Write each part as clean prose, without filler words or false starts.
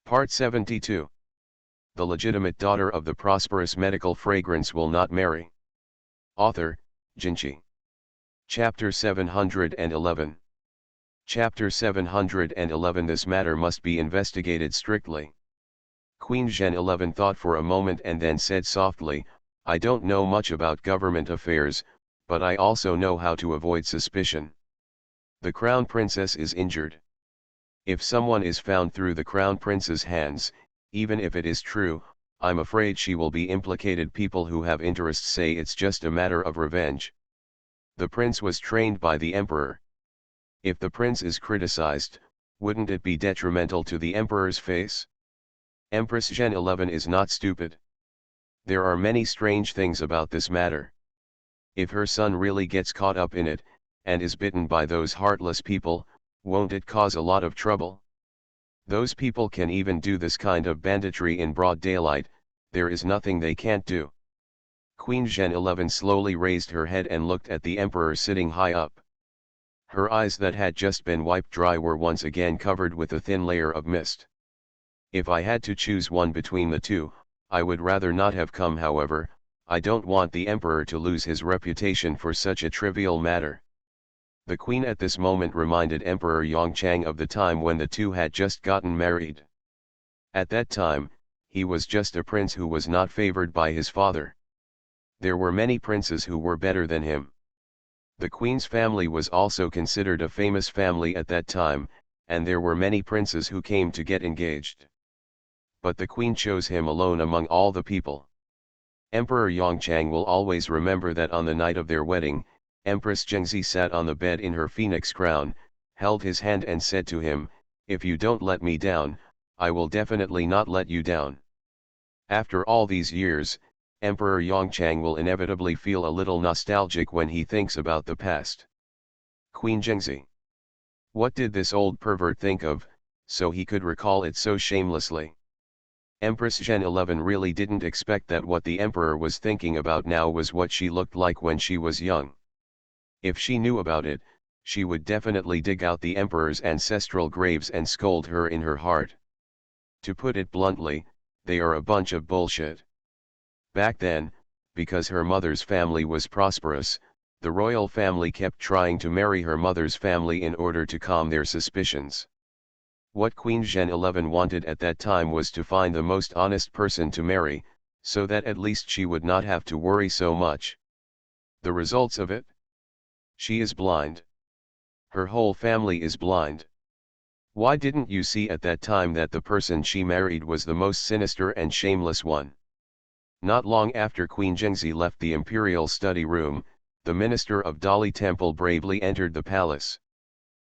Part 72. The legitimate daughter of the prosperous medical fragrance will not marry. Author, Jinchi. Chapter 711. Chapter 711. This matter must be investigated strictly. Queen Zhen 11 thought for a moment and then said softly, I don't know much about government affairs, but I also know how to avoid suspicion. The crown princess is injured. If someone is found through the crown prince's hands, even if it is true, I'm afraid she will be implicated. People who have interests say it's just a matter of revenge. The prince was trained by the emperor. If the prince is criticized, wouldn't it be detrimental to the emperor's face? Empress Zhen 11 is not stupid. There are many strange things about this matter. If her son really gets caught up in it, and is bitten by those heartless people, won't it cause a lot of trouble? Those people can even do this kind of banditry in broad daylight, there is nothing they can't do. Queen Zhen 11 slowly raised her head and looked at the emperor sitting high up. Her eyes that had just been wiped dry were once again covered with a thin layer of mist. If I had to choose one between the two, I would rather not have come. However, I don't want the emperor to lose his reputation for such a trivial matter. The queen at this moment reminded Emperor Yongchang of the time when the two had just gotten married. At that time, he was just a prince who was not favored by his father. There were many princes who were better than him. The queen's family was also considered a famous family at that time, and there were many princes who came to get engaged. But the queen chose him alone among all the people. Emperor Yongchang will always remember that on the night of their wedding, Empress Zhengzi sat on the bed in her phoenix crown, held his hand and said to him, if you don't let me down, I will definitely not let you down. After all these years, Emperor Yongchang will inevitably feel a little nostalgic when he thinks about the past. Queen Zhengzi. What did this old pervert think of, so he could recall it so shamelessly? Empress Zhen 11 really didn't expect that what the emperor was thinking about now was what she looked like when she was young. If she knew about it, she would definitely dig out the emperor's ancestral graves and scold her in her heart. To put it bluntly, they are a bunch of bullshit. Back then, because her mother's family was prosperous, the royal family kept trying to marry her mother's family in order to calm their suspicions. What Queen Zhen 11 wanted at that time was to find the most honest person to marry, so that at least she would not have to worry so much. The results of it? She is blind. Her whole family is blind. Why didn't you see at that time that the person she married was the most sinister and shameless one? Not long after Queen Zhengzi left the imperial study room, the minister of Dali Temple bravely entered the palace.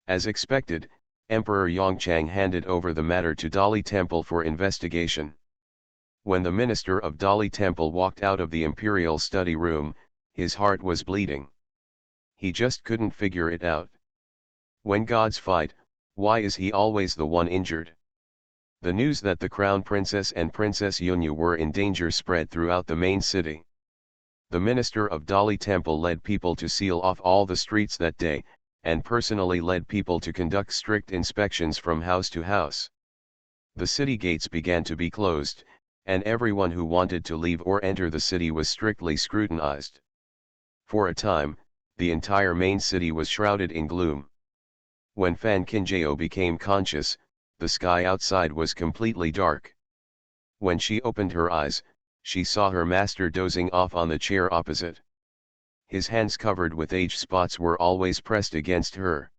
As expected, Emperor Yongchang handed over the matter to Dali Temple for investigation. When the minister of Dali Temple walked out of the imperial study room, his heart was bleeding. He just couldn't figure it out. When gods fight, why is he always the one injured? The news that the crown princess and Princess Yunyu were in danger spread throughout the main city. The minister of Dali Temple led people to seal off all the streets that day, and personally led people to conduct strict inspections from house to house. The city gates began to be closed, and everyone who wanted to leave or enter the city was strictly scrutinized. For a time, the entire main city was shrouded in gloom. When Fan Qinjiao became conscious, the sky outside was completely dark. When she opened her eyes, she saw her master dozing off on the chair opposite. His hands covered with age spots were always pressed against her.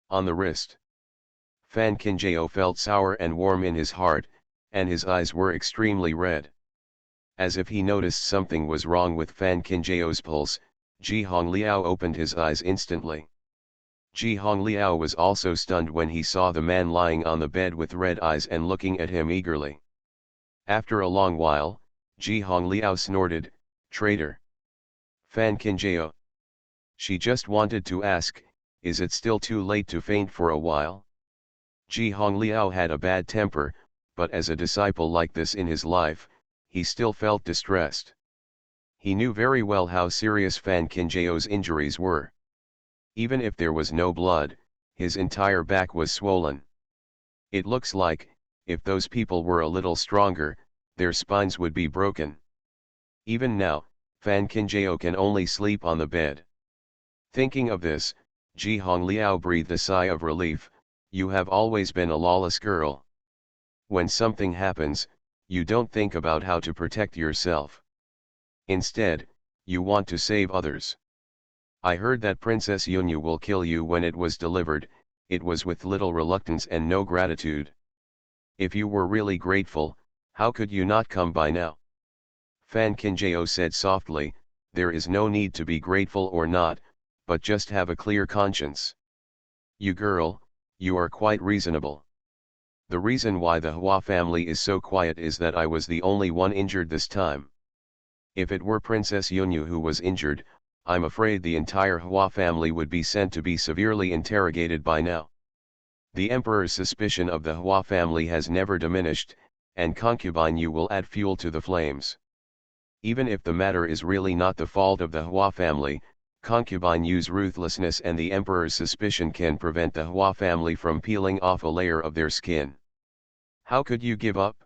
On the wrist. Fan Qinjiao felt sour and warm in his heart, and his eyes were extremely red. As if he noticed something was wrong with Fan Qinjiao's pulse, Ji Hongliao opened his eyes instantly. Ji Hongliao was also stunned when he saw the man lying on the bed with red eyes and looking at him eagerly. After a long while, Ji Hongliao snorted, "Traitor! Fan Qinjiao." She just wanted to ask, is it still too late to faint for a while? Ji Hongliao had a bad temper, but as a disciple like this in his life, he still felt distressed. He knew very well how serious Fan Qinjiao's injuries were. Even if there was no blood, his entire back was swollen. "It looks like," if those people were a little stronger, their spines would be broken. Even now, Fan Qinjiao can only sleep on the bed. Thinking of this, Ji Hongliao breathed a sigh of relief. You have always been a lawless girl. When something happens, you don't think about how to protect yourself. Instead, you want to save others. I heard that Princess Yunyu will kill you when it was delivered. It was with little reluctance and no gratitude. If you were really grateful, how could you not come by now? Fan Qinjiao said softly, there is no need to be grateful or not, but just have a clear conscience. You girl, you are quite reasonable. The reason why the Hua family is so quiet is that I was the only one injured this time. If it were Princess Yunyu who was injured, I'm afraid the entire Hua family would be sent to be severely interrogated by now. The emperor's suspicion of the Hua family has never diminished, and concubine Yu will add fuel to the flames. Even if the matter is really not the fault of the Hua family, concubine Yu's ruthlessness and the emperor's suspicion can prevent the Hua family from peeling off a layer of their skin. How could you give up?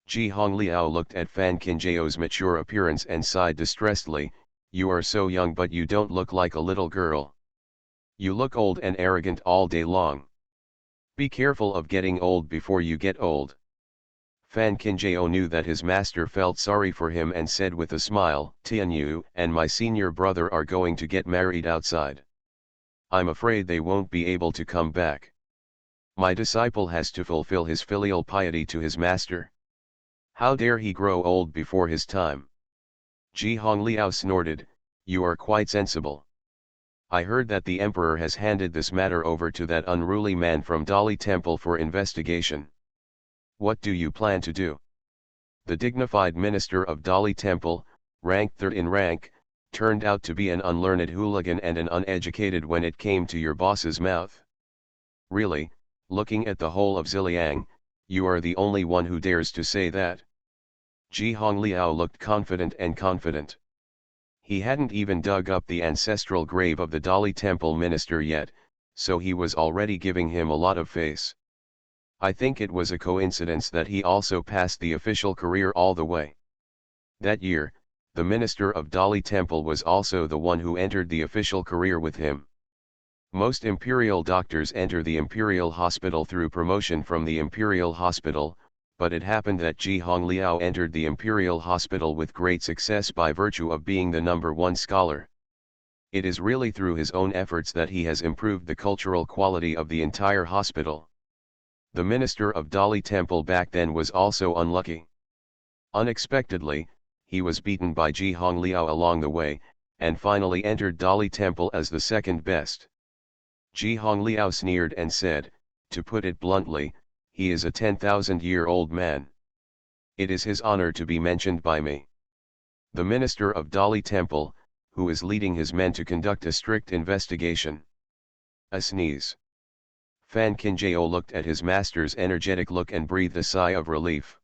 Ji Hongliao looked at Fan Qinjiao's mature appearance and sighed distressedly, you are so young but you don't look like a little girl. You look old and arrogant all day long. Be careful of getting old before you get old. Fan Qinjiao knew that his master felt sorry for him and said with a smile, Tianyu and my senior brother are going to get married outside. I'm afraid they won't be able to come back. My disciple has to fulfill his filial piety to his master. How dare he grow old before his time? Ji Hongliao snorted, you are quite sensible. I heard that the emperor has handed this matter over to that unruly man from Dali Temple for investigation. What do you plan to do? The dignified minister of Dali Temple, ranked third in rank, turned out to be an unlearned hooligan and an uneducated when it came to your boss's mouth. Really, looking at the whole of Ziliang, you are the only one who dares to say that. Ji Hongliao looked confident and confident. He hadn't even dug up the ancestral grave of the Dali Temple minister yet, so he was already giving him a lot of face. I think it was a coincidence that he also passed the official career all the way. That year, the minister of Dali Temple was also the one who entered the official career with him. Most imperial doctors enter the imperial hospital through promotion from the imperial hospital, but it happened that Ji Hongliao entered the imperial hospital with great success by virtue of being the #1 scholar. It is really through his own efforts that he has improved the cultural quality of the entire hospital. The minister of Dali Temple back then was also unlucky. Unexpectedly, he was beaten by Ji Hongliao along the way, and finally entered Dali Temple as the second best. Ji Hongliao sneered and said, to put it bluntly, he is a 10,000-year-old man. It is his honor to be mentioned by me. The minister of Dali Temple, who is leading his men to conduct a strict investigation. A sneeze. Fan Qinjiao looked at his master's energetic look and breathed a sigh of relief.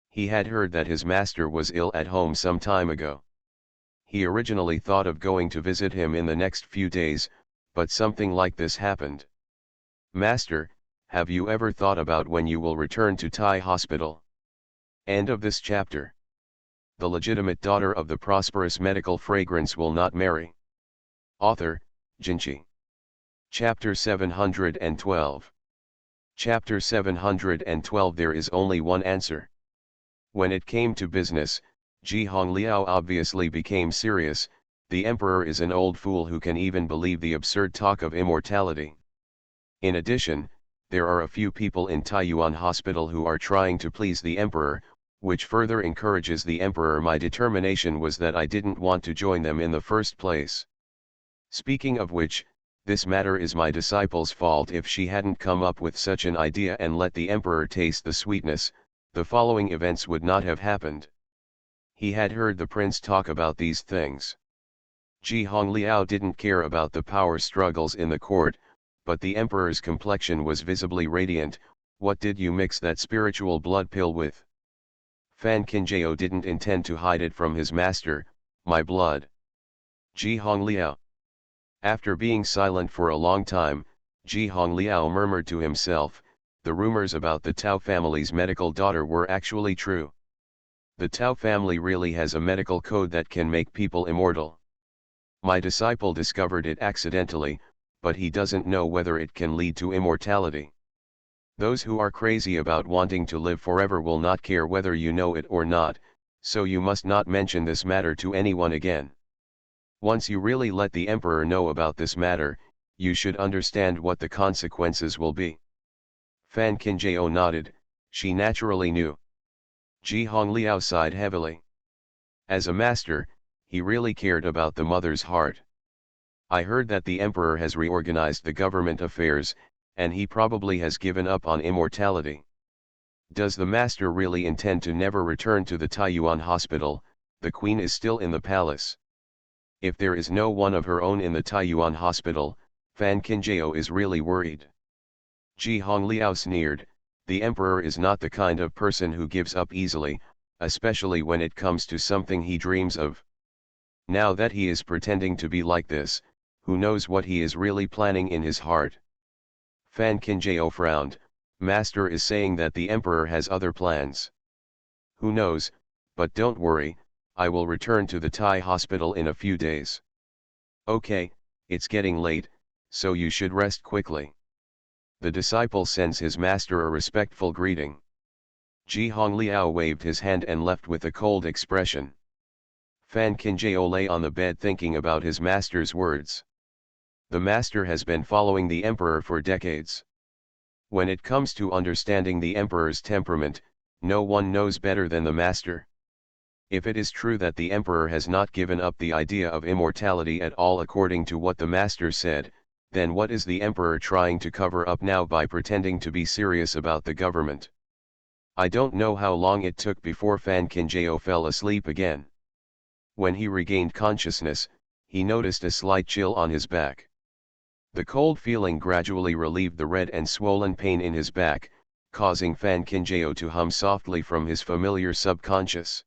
He had heard that his master was ill at home some time ago. He originally thought of going to visit him in the next few days, but something like this happened. Master, have you ever thought about when you will return to Tai Hospital? End of this chapter. The legitimate daughter of the prosperous medical fragrance will not marry. Author, Jinchi. Chapter 712. Chapter 712. There is only one answer. When it came to business, Ji Hongliao obviously became serious. The emperor is an old fool who can even believe the absurd talk of immortality. In addition, there are a few people in Taiyuan Hospital who are trying to please the emperor, which further encourages the emperor. My determination was that I didn't want to join them in the first place. Speaking of which, this matter is my disciple's fault. If she hadn't come up with such an idea and let the emperor taste the sweetness, the following events would not have happened. He had heard the prince talk about these things. Ji Hongliao didn't care about the power struggles in the court, but the emperor's complexion was visibly radiant. What did you mix that spiritual blood pill with? Fan Qinjiao didn't intend to hide it from his master. My blood. Ji Hongliao. After being silent for a long time, Ji Hongliao murmured to himself, The rumors about the Tao family's medical daughter were actually true. The Tao family really has a medical code that can make people immortal. My disciple discovered it accidentally, but he doesn't know whether it can lead to immortality. Those who are crazy about wanting to live forever will not care whether you know it or not, so you must not mention this matter to anyone again. Once you really let the emperor know about this matter, you should understand what the consequences will be. Fan Qinjiao nodded. She naturally knew. Ji Hongliao sighed heavily. As a master, he really cared about the mother's heart. I heard that the emperor has reorganized the government affairs, and he probably has given up on immortality. Does the master really intend to never return to the Taiyuan hospital? The queen is still in the palace. If there is no one of her own in the Taiyuan hospital, Fan Qinjiao is really worried. Ji Hongliao sneered. The emperor is not the kind of person who gives up easily, especially when it comes to something he dreams of. Now that he is pretending to be like this, who knows what he is really planning in his heart? Fan Qinjiao frowned. Master is saying that the emperor has other plans. Who knows, but don't worry, I will return to the Thai hospital in a few days. Okay, it's getting late, so you should rest quickly. The disciple sends his master a respectful greeting. Ji Hongliao waved his hand and left with a cold expression. Fan Qinjiao lay on the bed thinking about his master's words. The master has been following the emperor for decades. When it comes to understanding the emperor's temperament, no one knows better than the master. If it is true that the emperor has not given up the idea of immortality at all according to what the master said, then what is the emperor trying to cover up now by pretending to be serious about the government? I don't know how long it took before Fan Qinjiao fell asleep again. When he regained consciousness, he noticed a slight chill on his back. The cold feeling gradually relieved the red and swollen pain in his back, causing Fan Qinjiao to hum softly from his familiar subconscious.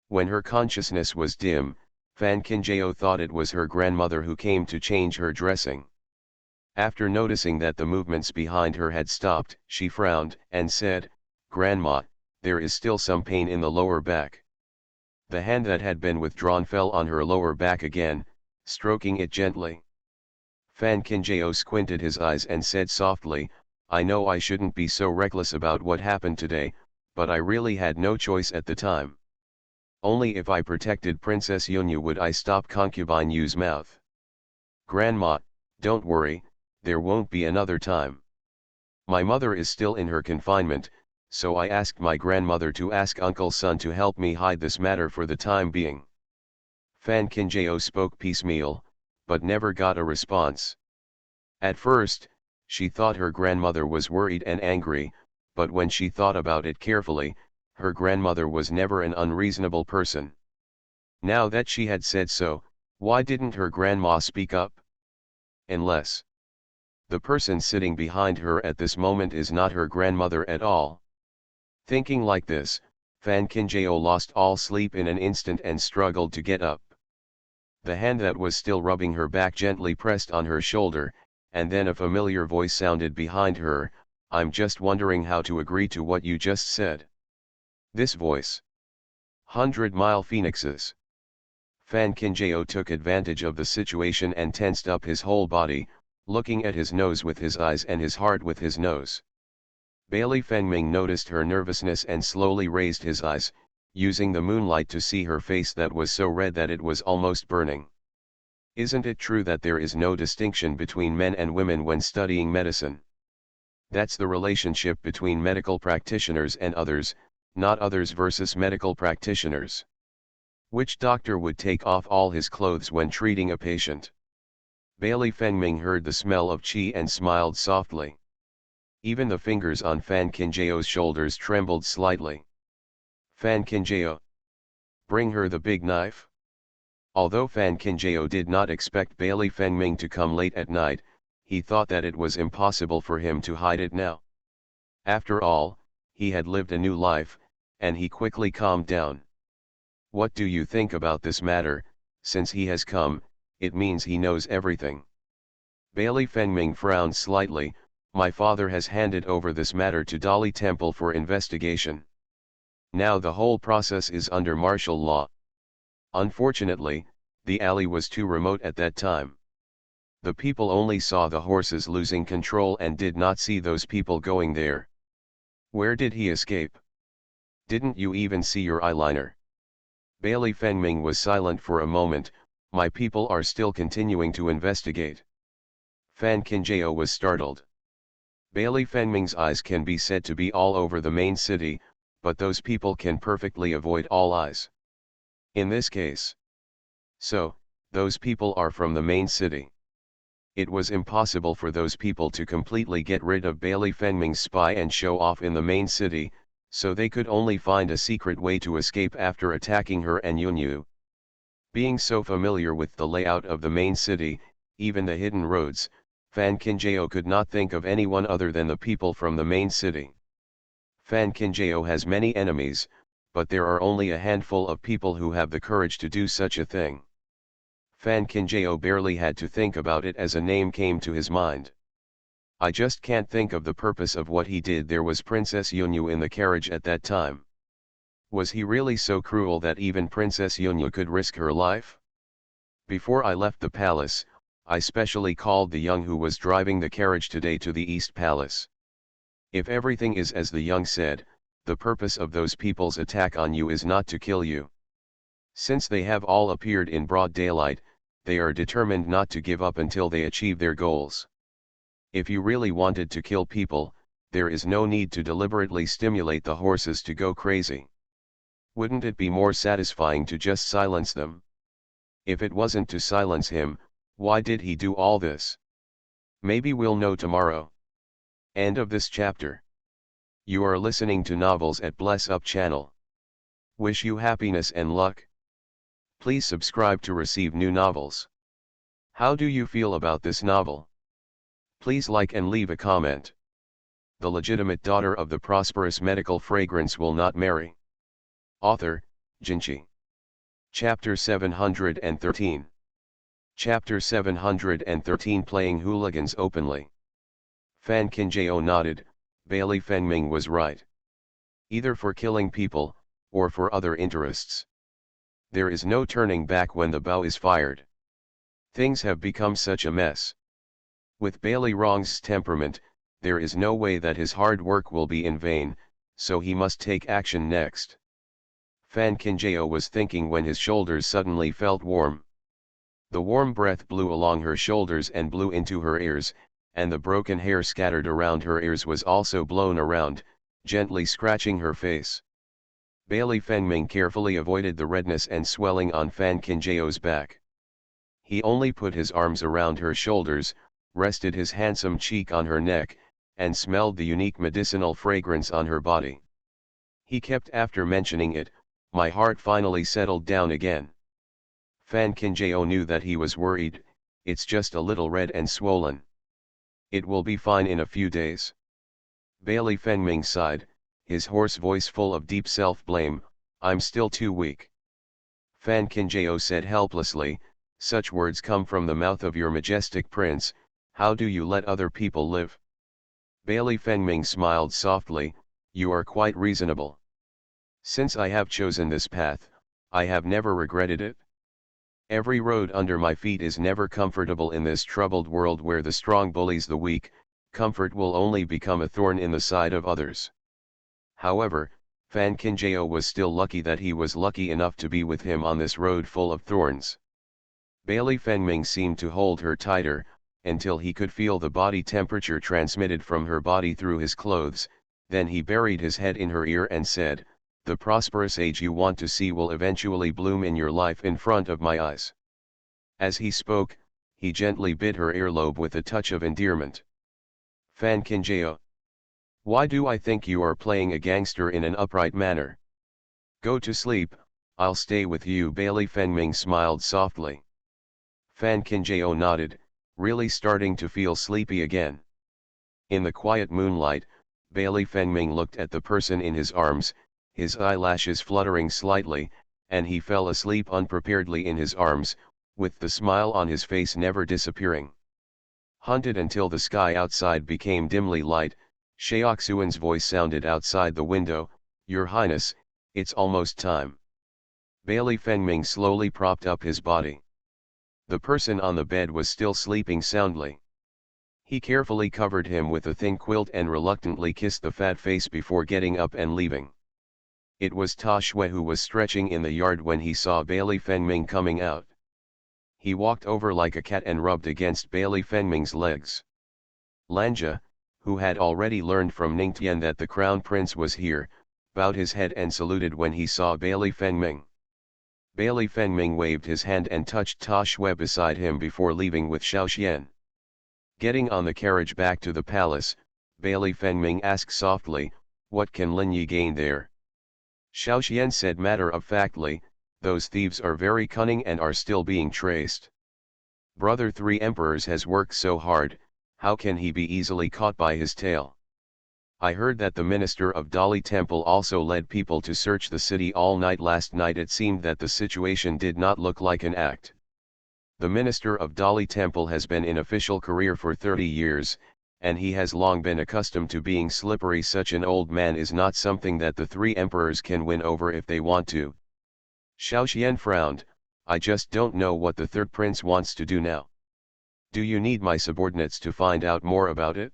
When her consciousness was dim, Fan Qinjiao thought it was her grandmother who came to change her dressing. After noticing that the movements behind her had stopped, she frowned and said, "Grandma, there is still some pain in the lower back." The hand that had been withdrawn fell on her lower back again, stroking it gently. Fan Qinjiao squinted his eyes and said softly, "I know I shouldn't be so reckless about what happened today, but I really had no choice at the time. Only if I protected Princess Yunyu would I stop concubine Yu's mouth. Grandma, don't worry, there won't be another time. My mother is still in her confinement, so I asked my grandmother to ask Uncle Sun to help me hide this matter for the time being." Fan Qinjiao spoke piecemeal, but never got a response. At first, she thought her grandmother was worried and angry, but when she thought about it carefully, her grandmother was never an unreasonable person. Now that she had said so, why didn't her grandma speak up? Unless the person sitting behind her at this moment is not her grandmother at all. Thinking like this, Fan Qinjiao lost all sleep in an instant and struggled to get up. The hand that was still rubbing her back gently pressed on her shoulder, and then a familiar voice sounded behind her, "I'm just wondering how to agree to what you just said." This voice. 100-mile phoenixes. Fan Qinjiao took advantage of the situation and tensed up his whole body, looking at his nose with his eyes and his heart with his nose. Bailey Fengming noticed her nervousness and slowly raised his eyes, using the moonlight to see her face that was so red that it was almost burning. Isn't it true that there is no distinction between men and women when studying medicine? That's the relationship between medical practitioners and others, not others versus medical practitioners. Which doctor would take off all his clothes when treating a patient? Bailey Fengming heard the smell of qi and smiled softly. Even the fingers on Fan Qinjiao's shoulders trembled slightly. "Fan Qinjiao, bring her the big knife." Although Fan Qinjiao did not expect Bailey Fengming to come late at night, he thought that it was impossible for him to hide it now. After all, he had lived a new life, and he quickly calmed down. "What do you think about this matter? Since he has come, it means he knows everything." Bailey Fengming frowned slightly. My father has handed over this matter to Dali Temple for investigation. Now the whole process is under martial law. Unfortunately, the alley was too remote at that time. The people only saw the horses losing control and did not see those people going there. Where did he escape? Didn't you even see your eyeliner? Bailey Fengming was silent for a moment. My people are still continuing to investigate. Fan Kinjao was startled. Bailey Fengming's eyes can be said to be all over the main city, but those people can perfectly avoid all eyes. In this case. So, those people are from the main city. It was impossible for those people to completely get rid of Bailey Fengming's spy and show off in the main city, so they could only find a secret way to escape after attacking her and Yunyu. Being so familiar with the layout of the main city, even the hidden roads, Fan Kinjao could not think of anyone other than the people from the main city. Fan Kinjao has many enemies, but there are only a handful of people who have the courage to do such a thing. Fan Kinjao barely had to think about it as a name came to his mind. I just can't think of the purpose of what he did. There was Princess Yunyu in the carriage at that time. Was he really so cruel that even Princess Yunyu could risk her life? Before I left the palace, I specially called the young who was driving the carriage today to the East Palace. If everything is as the young said, the purpose of those people's attack on you is not to kill you. Since they have all appeared in broad daylight, they are determined not to give up until they achieve their goals. If you really wanted to kill people, there is no need to deliberately stimulate the horses to go crazy. Wouldn't it be more satisfying to just silence them? If it wasn't to silence him, why did he do all this? Maybe we'll know tomorrow. End of this chapter. You are listening to Novels at Bless Up channel. Wish you happiness and luck. Please subscribe to receive new novels. How do you feel about this novel? Please like and leave a comment. The legitimate daughter of the prosperous medical fragrance will not marry. Author, Jinchi. Chapter 713. Chapter 713 Playing Hooligans Openly. Fan Kinjao nodded. Bailey Fengming was right. Either for killing people, or for other interests. There is no turning back when the bow is fired. Things have become such a mess. With Bailey Wrong's temperament, there is no way that his hard work will be in vain, so he must take action next. Fan Kinjao was thinking when his shoulders suddenly felt warm. The warm breath blew along her shoulders and blew into her ears, and the broken hair scattered around her ears was also blown around, gently scratching her face. Bailey Fengming carefully avoided the redness and swelling on Fan Kinjao's back. He only put his arms around her shoulders, rested his handsome cheek on her neck, and smelled the unique medicinal fragrance on her body. He kept after mentioning it, my heart finally settled down again. Fan Kinjao knew that he was worried, it's just a little red and swollen. It will be fine in a few days. Bailey Fengming sighed, his hoarse voice full of deep self-blame, I'm still too weak. Fan Kinjao said helplessly, such words come from the mouth of your majestic prince, how do you let other people live? Bailey Fengming smiled softly, you are quite reasonable. Since I have chosen this path, I have never regretted it. Every road under my feet is never comfortable in this troubled world where the strong bullies the weak, comfort will only become a thorn in the side of others. However, Fan Kinjao was still lucky that he was lucky enough to be with him on this road full of thorns. Bailey Fengming seemed to hold her tighter, until he could feel the body temperature transmitted from her body through his clothes, then he buried his head in her ear and said, the prosperous age you want to see will eventually bloom in your life in front of my eyes. As he spoke, he gently bit her earlobe with a touch of endearment. Fan Kinjao. Why do I think you are playing a gangster in an upright manner? Go to sleep, I'll stay with you. Bailey Fengming smiled softly. Fan Kinjao nodded, really starting to feel sleepy again. In the quiet moonlight, Bailey Fengming looked at the person in his arms, his eyelashes fluttering slightly, and he fell asleep unpreparedly in his arms, with the smile on his face never disappearing. Hunted until the sky outside became dimly light, Shaoxuan's voice sounded outside the window, "Your Highness, it's almost time." Bailey Fengming slowly propped up his body. The person on the bed was still sleeping soundly. He carefully covered him with a thin quilt and reluctantly kissed the fat face before getting up and leaving. It was Ta Shui who was stretching in the yard when he saw Bailey Fengming coming out. He walked over like a cat and rubbed against Bailey Fengming's legs. Lanja, who had already learned from Ningtian that the crown prince was here, bowed his head and saluted when he saw Bailey Fengming. Bailey Fengming waved his hand and touched Ta Shui beside him before leaving with Xiaoxian. Getting on the carriage back to the palace, Bailey Fengming asked softly, "What can Lin Yi gain there?" Xiaoxian said matter-of-factly, "Those thieves are very cunning and are still being traced. Brother Three Emperors has worked so hard, how can he be easily caught by his tail? I heard that the minister of Dali Temple also led people to search the city all night last night. It seemed that the situation did not look like an act. The minister of Dali Temple has been in official career for 30 years, and he has long been accustomed to being slippery. Such an old man is not something that the three emperors can win over if they want to." Xiaoxian frowned, "I just don't know what the third prince wants to do now. Do you need my subordinates to find out more about it?"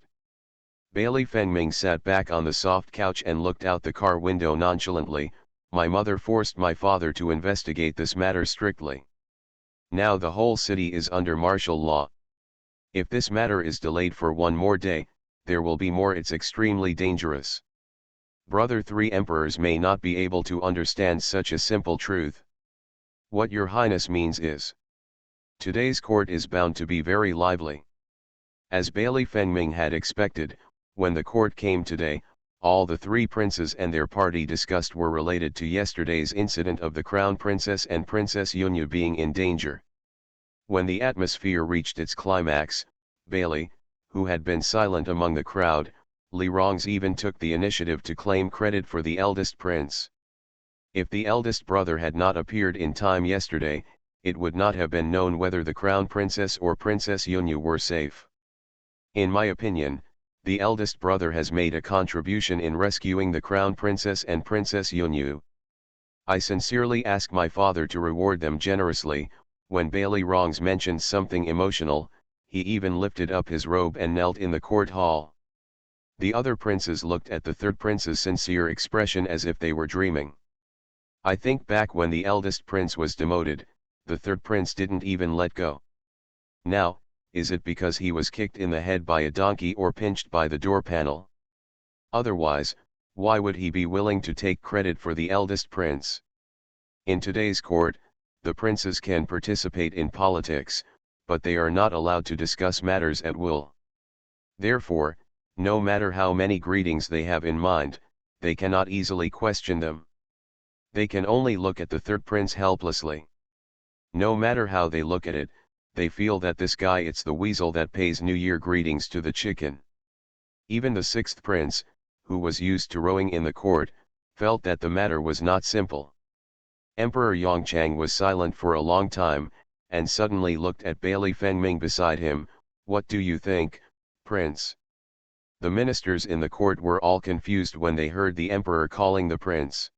Bailey Fengming sat back on the soft couch and looked out the car window nonchalantly. "My mother forced my father to investigate this matter strictly. Now the whole city is under martial law. If this matter is delayed for one more day, there will be more. It's extremely dangerous. Brother Three Emperors may not be able to understand such a simple truth. What your highness means is, today's court is bound to be very lively." As Bailey Fengming had expected, when the court came today, all the three princes and their party discussed were related to yesterday's incident of the Crown Princess and Princess Yunyu being in danger. When the atmosphere reached its climax, Bailey, who had been silent among the crowd, Li Rongs even took the initiative to claim credit for the eldest prince. If the eldest brother had not appeared in time yesterday, it would not have been known whether the Crown Princess or Princess Yunyu were safe. In my opinion, the eldest brother has made a contribution in rescuing the Crown Princess and Princess Yunyu. I sincerely ask my father to reward them generously." When Bailey Rongs mentioned something emotional, he even lifted up his robe and knelt in the court hall. The other princes looked at the third prince's sincere expression as if they were dreaming. I think back when the eldest prince was demoted, the third prince didn't even let go. Now, is it because he was kicked in the head by a donkey or pinched by the door panel? Otherwise, why would he be willing to take credit for the eldest prince? In today's court, the princes can participate in politics, but they are not allowed to discuss matters at will. Therefore, no matter how many greetings they have in mind, they cannot easily question them. They can only look at the third prince helplessly. No matter how they look at it, they feel that this guy, it's the weasel that pays New Year greetings to the chicken. Even the sixth prince, who was used to rowing in the court, felt that the matter was not simple. Emperor Yongchang was silent for a long time, and suddenly looked at Bailey Fengming beside him. "What do you think, Prince?" The ministers in the court were all confused when they heard the emperor calling the prince.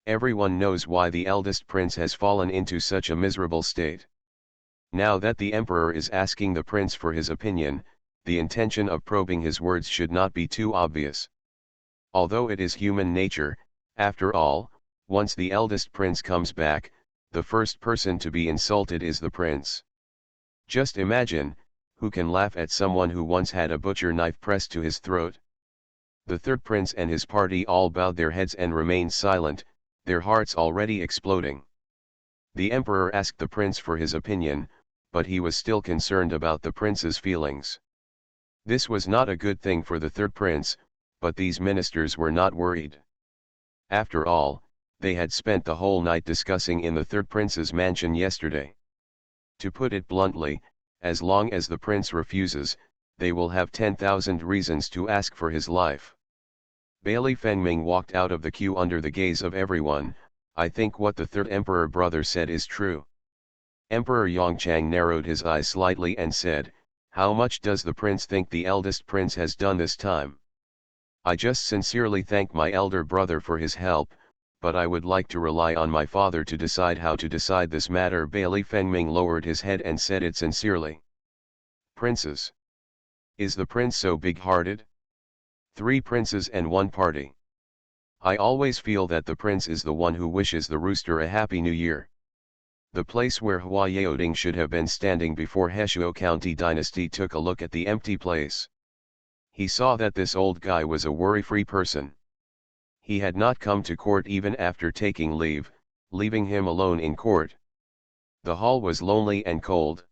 Everyone knows why the eldest prince has fallen into such a miserable state. Now that the emperor is asking the prince for his opinion, the intention of probing his words should not be too obvious. Although it is human nature, after all, once the eldest prince comes back, the first person to be insulted is the prince. Just imagine, who can laugh at someone who once had a butcher knife pressed to his throat? The third prince and his party all bowed their heads and remained silent, their hearts already exploding. The emperor asked the prince for his opinion, but he was still concerned about the prince's feelings. This was not a good thing for the third prince, but these ministers were not worried. After all, they had spent the whole night discussing in the third prince's mansion yesterday. To put it bluntly, as long as the prince refuses, they will have 10,000 reasons to ask for his life. Bailey Fengming walked out of the queue under the gaze of everyone. "I think what the third emperor brother said is true." Emperor Yongchang narrowed his eyes slightly and said, How much does the prince think the eldest prince has done this time? I just sincerely thank my elder brother for his help, but I would like to rely on my father to decide how to decide this matter. Bailey Fengming lowered his head and said it sincerely. Princes. Is the prince so big-hearted? 3 princes and 1 party. I always feel that the prince is the one who wishes the rooster a happy new year. The place where Hua Yaoding should have been standing before Heshuo County Dynasty took a look at the empty place. He saw that this old guy was a worry-free person. He had not come to court even after taking leave, leaving him alone in court. The hall was lonely and cold.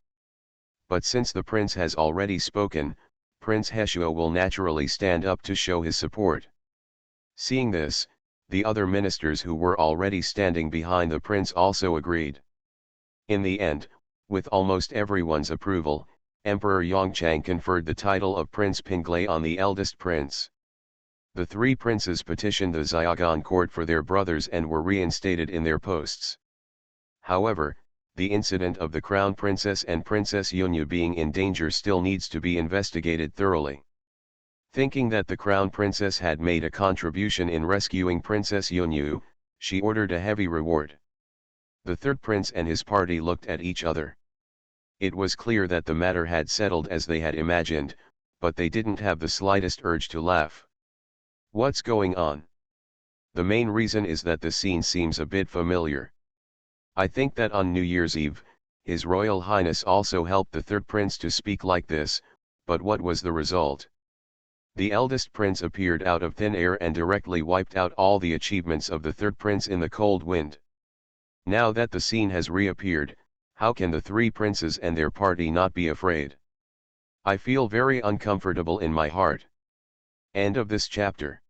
But since the prince has already spoken, Prince Heshuo will naturally stand up to show his support. Seeing this, the other ministers who were already standing behind the prince also agreed. In the end, with almost everyone's approval, Emperor Yongchang conferred the title of Prince Pinglai on the eldest prince. The 3 princes petitioned the Xiaogan court for their brothers and were reinstated in their posts. However, the incident of the Crown Princess and Princess Yunyu being in danger still needs to be investigated thoroughly. Thinking that the Crown Princess had made a contribution in rescuing Princess Yunyu, she ordered a heavy reward. The 3rd prince and his party looked at each other. It was clear that the matter had settled as they had imagined, but they didn't have the slightest urge to laugh. What's going on? The main reason is that the scene seems a bit familiar. I think that on New Year's Eve, His Royal Highness also helped the 3rd prince to speak like this, but what was the result? The eldest prince appeared out of thin air and directly wiped out all the achievements of the 3rd prince in the cold wind. Now that the scene has reappeared, how can the 3 princes and their party not be afraid? I feel very uncomfortable in my heart. End of this chapter.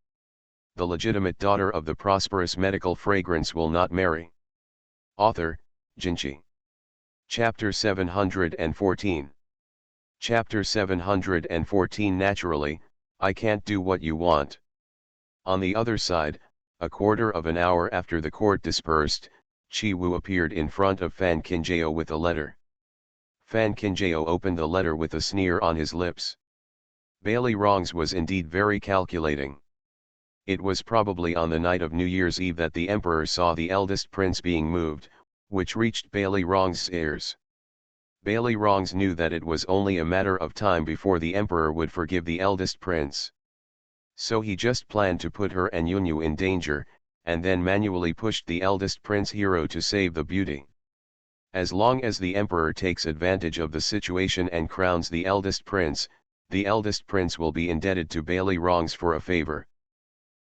The legitimate daughter of the prosperous medical fragrance will not marry. Author, Jinchi. Chapter 714. Chapter 714. Naturally, I can't do what you want. On the other side, a quarter of an hour after the court dispersed, Chi Wu appeared in front of Fan Qinjiao with a letter. Fan Qinjiao opened the letter with a sneer on his lips. Bailey Rongs was indeed very calculating. It was probably on the night of New Year's Eve that the emperor saw the eldest prince being moved, which reached Bailey Rongs' ears. Bailey Rongs knew that it was only a matter of time before the emperor would forgive the eldest prince. So he just planned to put her and Yunyu in danger, and then manually pushed the eldest prince hero to save the beauty. As long as the emperor takes advantage of the situation and crowns the eldest prince will be indebted to Bailey Rongs for a favor.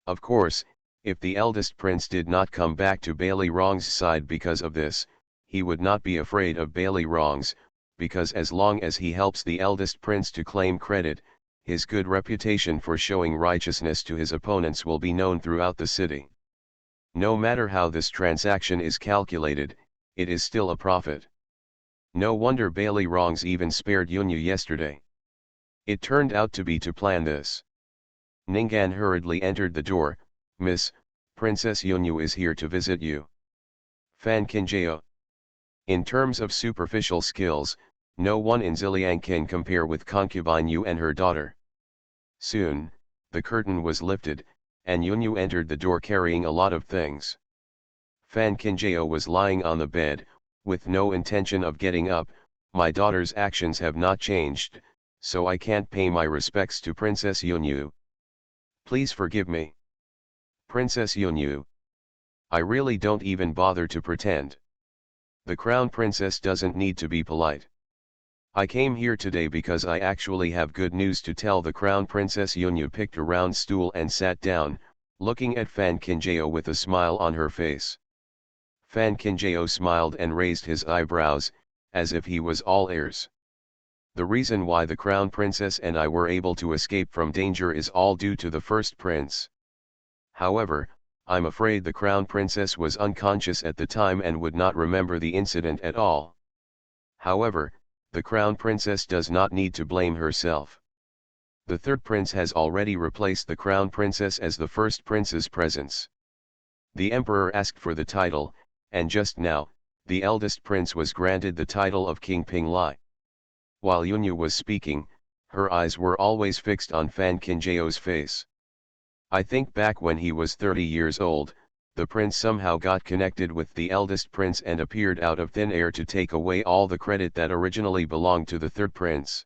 Of course, if the eldest prince did not come back to Bailey Rongs' side because of this, he would not be afraid of Bailey Rongs, because as long as he helps the eldest prince to claim credit, his good reputation for showing righteousness to his opponents will be known throughout the city. No matter how this transaction is calculated, it is still a profit. No wonder Bailey Rongs even spared Yunyu yesterday. It turned out to be to plan this. Ningguan hurriedly entered the door. Miss, Princess Yunyu is here to visit you. Fan Qinjiao. In terms of superficial skills, no one in Ziliang can compare with concubine Yu and her daughter. Soon, the curtain was lifted, and Yunyu entered the door carrying a lot of things. Fan Qinjiao was lying on the bed, with no intention of getting up. My daughter's actions have not changed, so I can't pay my respects to Princess Yunyu. Please forgive me. Princess Yunyu. I really don't even bother to pretend. The crown princess doesn't need to be polite. I came here today because I actually have good news to tell. The crown princess. Yunyu picked a round stool and sat down, looking at Fan Qinjiao with a smile on her face. Fan Qinjiao smiled and raised his eyebrows, as if he was all ears. The reason why the crown princess and I were able to escape from danger is all due to the first prince. However, I'm afraid the crown princess was unconscious at the time and would not remember the incident at all. However, the crown princess does not need to blame herself. The 3rd prince has already replaced the crown princess as the first prince's presence. The emperor asked for the title, and just now, the eldest prince was granted the title of King Pinglai. While Yunyu was speaking, her eyes were always fixed on Fan Kinjao's face. I think back when he was 30 years old, the prince somehow got connected with the eldest prince and appeared out of thin air to take away all the credit that originally belonged to the third prince.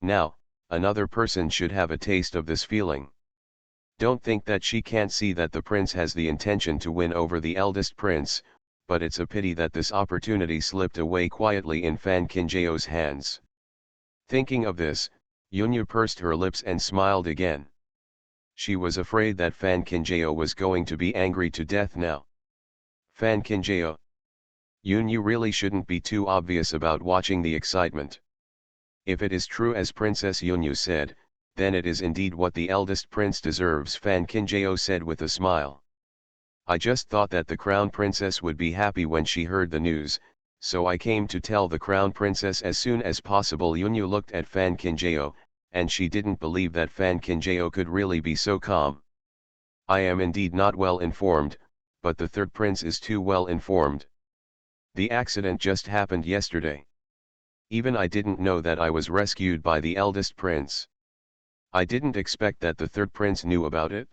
Now, another person should have a taste of this feeling. Don't think that she can't see that the prince has the intention to win over the eldest prince, but it's a pity that this opportunity slipped away quietly in Fan Kinjao's hands. Thinking of this, Yunyu pursed her lips and smiled again. She was afraid that Fan Kinjao was going to be angry to death now. Fan Kinjao. Yunyu really shouldn't be too obvious about watching the excitement. If it is true as Princess Yunyu said, then it is indeed what the eldest prince deserves, Fan Kinjao said with a smile. I just thought that the crown princess would be happy when she heard the news, so I came to tell the crown princess as soon as possible. Yunyu looked at Fan Kinjao, and she didn't believe that Fan Kinjao could really be so calm. I am indeed not well informed, but the third prince is too well informed. The accident just happened yesterday. Even I didn't know that I was rescued by the eldest prince. I didn't expect that the third prince knew about it.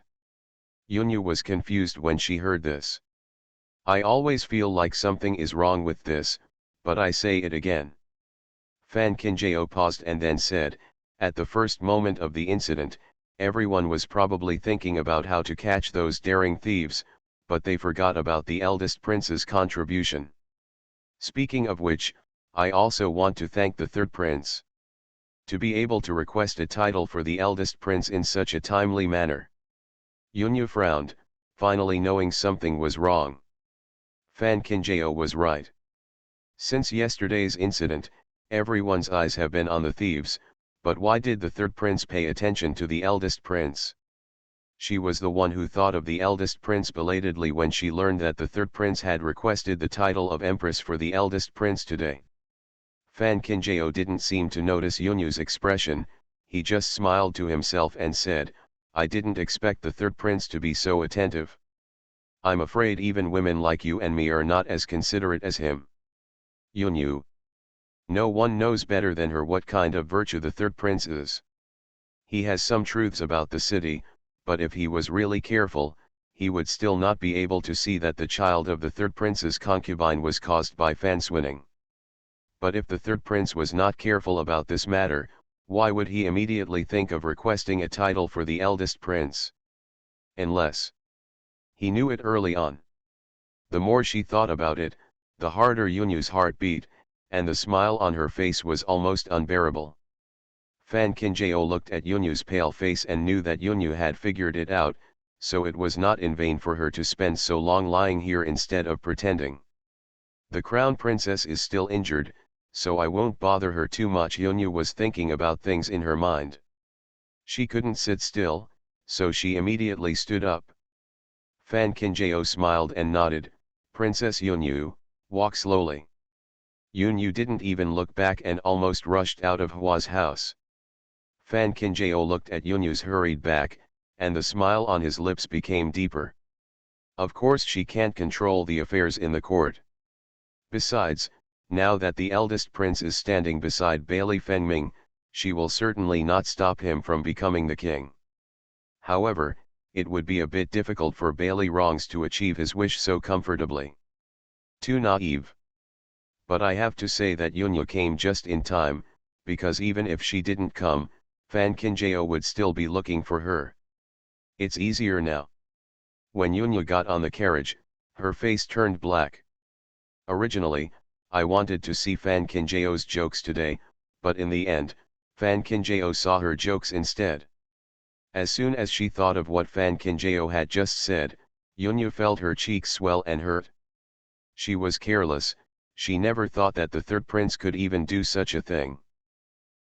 Yunyu was confused when she heard this. I always feel like something is wrong with this, but I say it again. Fan Kinjao paused and then said, at the first moment of the incident, everyone was probably thinking about how to catch those daring thieves, but they forgot about the eldest prince's contribution. Speaking of which, I also want to thank the third prince. To be able to request a title for the eldest prince in such a timely manner. Yunyu frowned, finally knowing something was wrong. Fan Kinjao was right. Since yesterday's incident, everyone's eyes have been on the thieves, but why did the third prince pay attention to the eldest prince? She was the one who thought of the eldest prince belatedly when she learned that the third prince had requested the title of empress for the eldest prince today. Fan Kinjao didn't seem to notice Yunyu's expression, he just smiled to himself and said, I didn't expect the third prince to be so attentive. I'm afraid even women like you and me are not as considerate as him. Yunyu. No one knows better than her what kind of virtue the third prince is. He has some truths about the city, but if he was really careful, he would still not be able to see that the child of the third prince's concubine was caused by fanswinning. But if the third prince was not careful about this matter, why would he immediately think of requesting a title for the eldest prince? Unless he knew it early on. The more she thought about it, the harder Yunyu's heart beat, and the smile on her face was almost unbearable. Fan Kinjao looked at Yunyu's pale face and knew that Yunyu had figured it out, so it was not in vain for her to spend so long lying here instead of pretending. The crown princess is still injured, so I won't bother her too much. Yunyu was thinking about things in her mind. She couldn't sit still, so she immediately stood up. Fan Kinjao smiled and nodded, Princess Yunyu, walk slowly. Yunyu didn't even look back and almost rushed out of Hua's house. Fan Kinjao looked at Yunyu's hurried back, and the smile on his lips became deeper. Of course she can't control the affairs in the court. Besides, now that the eldest prince is standing beside Bailey Fengming, she will certainly not stop him from becoming the king. However, it would be a bit difficult for Bailey Rongs to achieve his wish so comfortably. Too naive. But I have to say that Yunyu came just in time, because even if she didn't come, Fan Kinjao would still be looking for her. It's easier now. When Yunyu got on the carriage, her face turned black. Originally, I wanted to see Fan Kinjao's jokes today, but in the end, Fan Kinjao saw her jokes instead. As soon as she thought of what Fan Kinjao had just said, Yunyu felt her cheeks swell and hurt. She was careless, she never thought that the third prince could even do such a thing.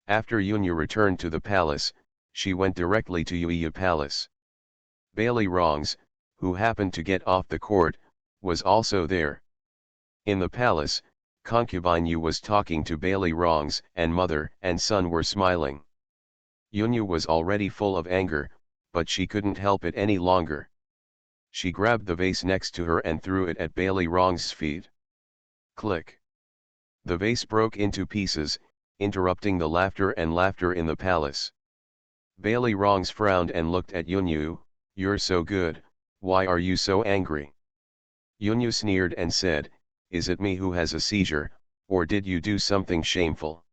After Yunyu returned to the palace, she went directly to Yuya Palace. Bailey Rongs, who happened to get off the court, was also there. In the palace, concubine Yu was talking to Bailey Rongs, and mother and son were smiling. Yunyu was already full of anger, but she couldn't help it any longer. She grabbed the vase next to her and threw it at Bailey Rongs' feet. Click. The vase broke into pieces, interrupting the laughter in the palace. Bailey Rongs frowned and looked at Yunyu. "You're so good, why are you so angry?" Yunyu sneered and said, "Is it me who has a seizure, or did you do something shameful?"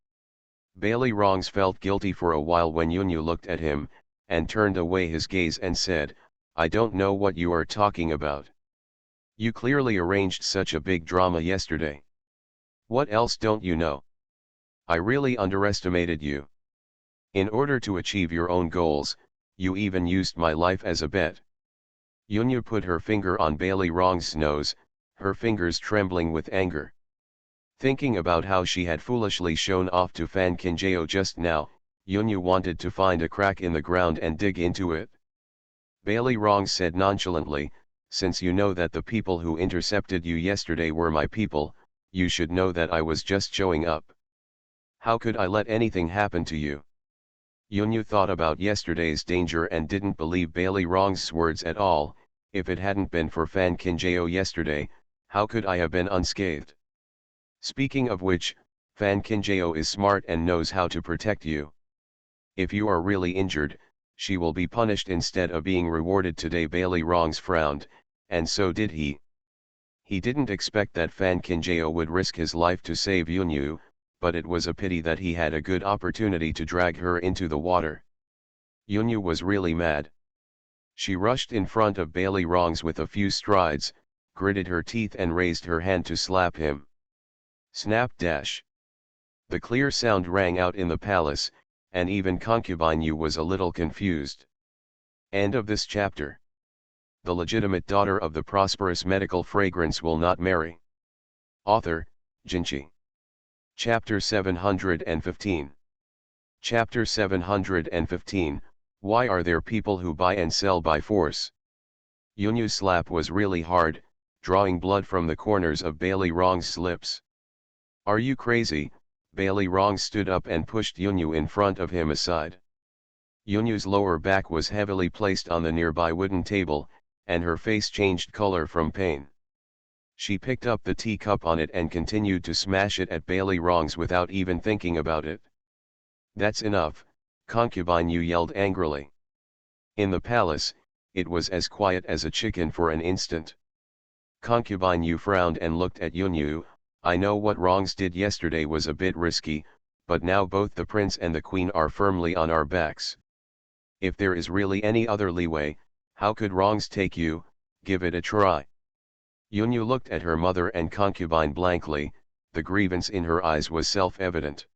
Bailey Rongs felt guilty for a while when Yunyu looked at him, and turned away his gaze and said, "I don't know what you are talking about. You clearly arranged such a big drama yesterday. What else don't you know? I really underestimated you. In order to achieve your own goals, you even used my life as a bet." Yunyu put her finger on Bailey Rongs' nose, her fingers trembling with anger. Thinking about how she had foolishly shown off to Fan Kinjao just now, Yunyu wanted to find a crack in the ground and dig into it. Bailey Rongs said nonchalantly, "Since you know that the people who intercepted you yesterday were my people, you should know that I was just showing up. How could I let anything happen to you?" Yunyu thought about yesterday's danger and didn't believe Bailey Rongs' words at all. If it hadn't been for Fan Kinjao yesterday, how could I have been unscathed? Speaking of which, Fan Kinjao is smart and knows how to protect you. If you are really injured, she will be punished instead of being rewarded today. Bailey Rongs frowned, and so did he. He didn't expect that Fan Kinjao would risk his life to save Yunyu, but it was a pity that he had a good opportunity to drag her into the water. Yunyu was really mad. She rushed in front of Bailey Rongs with a few strides, gritted her teeth and raised her hand to slap him. Snap dash. The clear sound rang out in the palace, and even Concubine Yu was a little confused. End of this chapter. The legitimate daughter of the prosperous medical fragrance will not marry. Author, Jinchi. Chapter 715. Chapter 715, Why are there people who buy and sell by force? Yunyu's slap was really hard, drawing blood from the corners of Bailey Rongs' lips. "Are you crazy?" Bailey Rongs stood up and pushed Yunyu in front of him aside. Yunyu's lower back was heavily placed on the nearby wooden table, and her face changed color from pain. She picked up the teacup on it and continued to smash it at Bailey Rongs without even thinking about it. "That's enough," Concubine Yu yelled angrily. In the palace, it was as quiet as a chicken for an instant. Concubine Yu frowned and looked at Yunyu. "I know what Rongs did yesterday was a bit risky, but now both the prince and the queen are firmly on our backs. If there is really any other leeway, how could Rongs take you? Give it a try." Yunyu looked at her mother and concubine blankly. The grievance in her eyes was self-evident.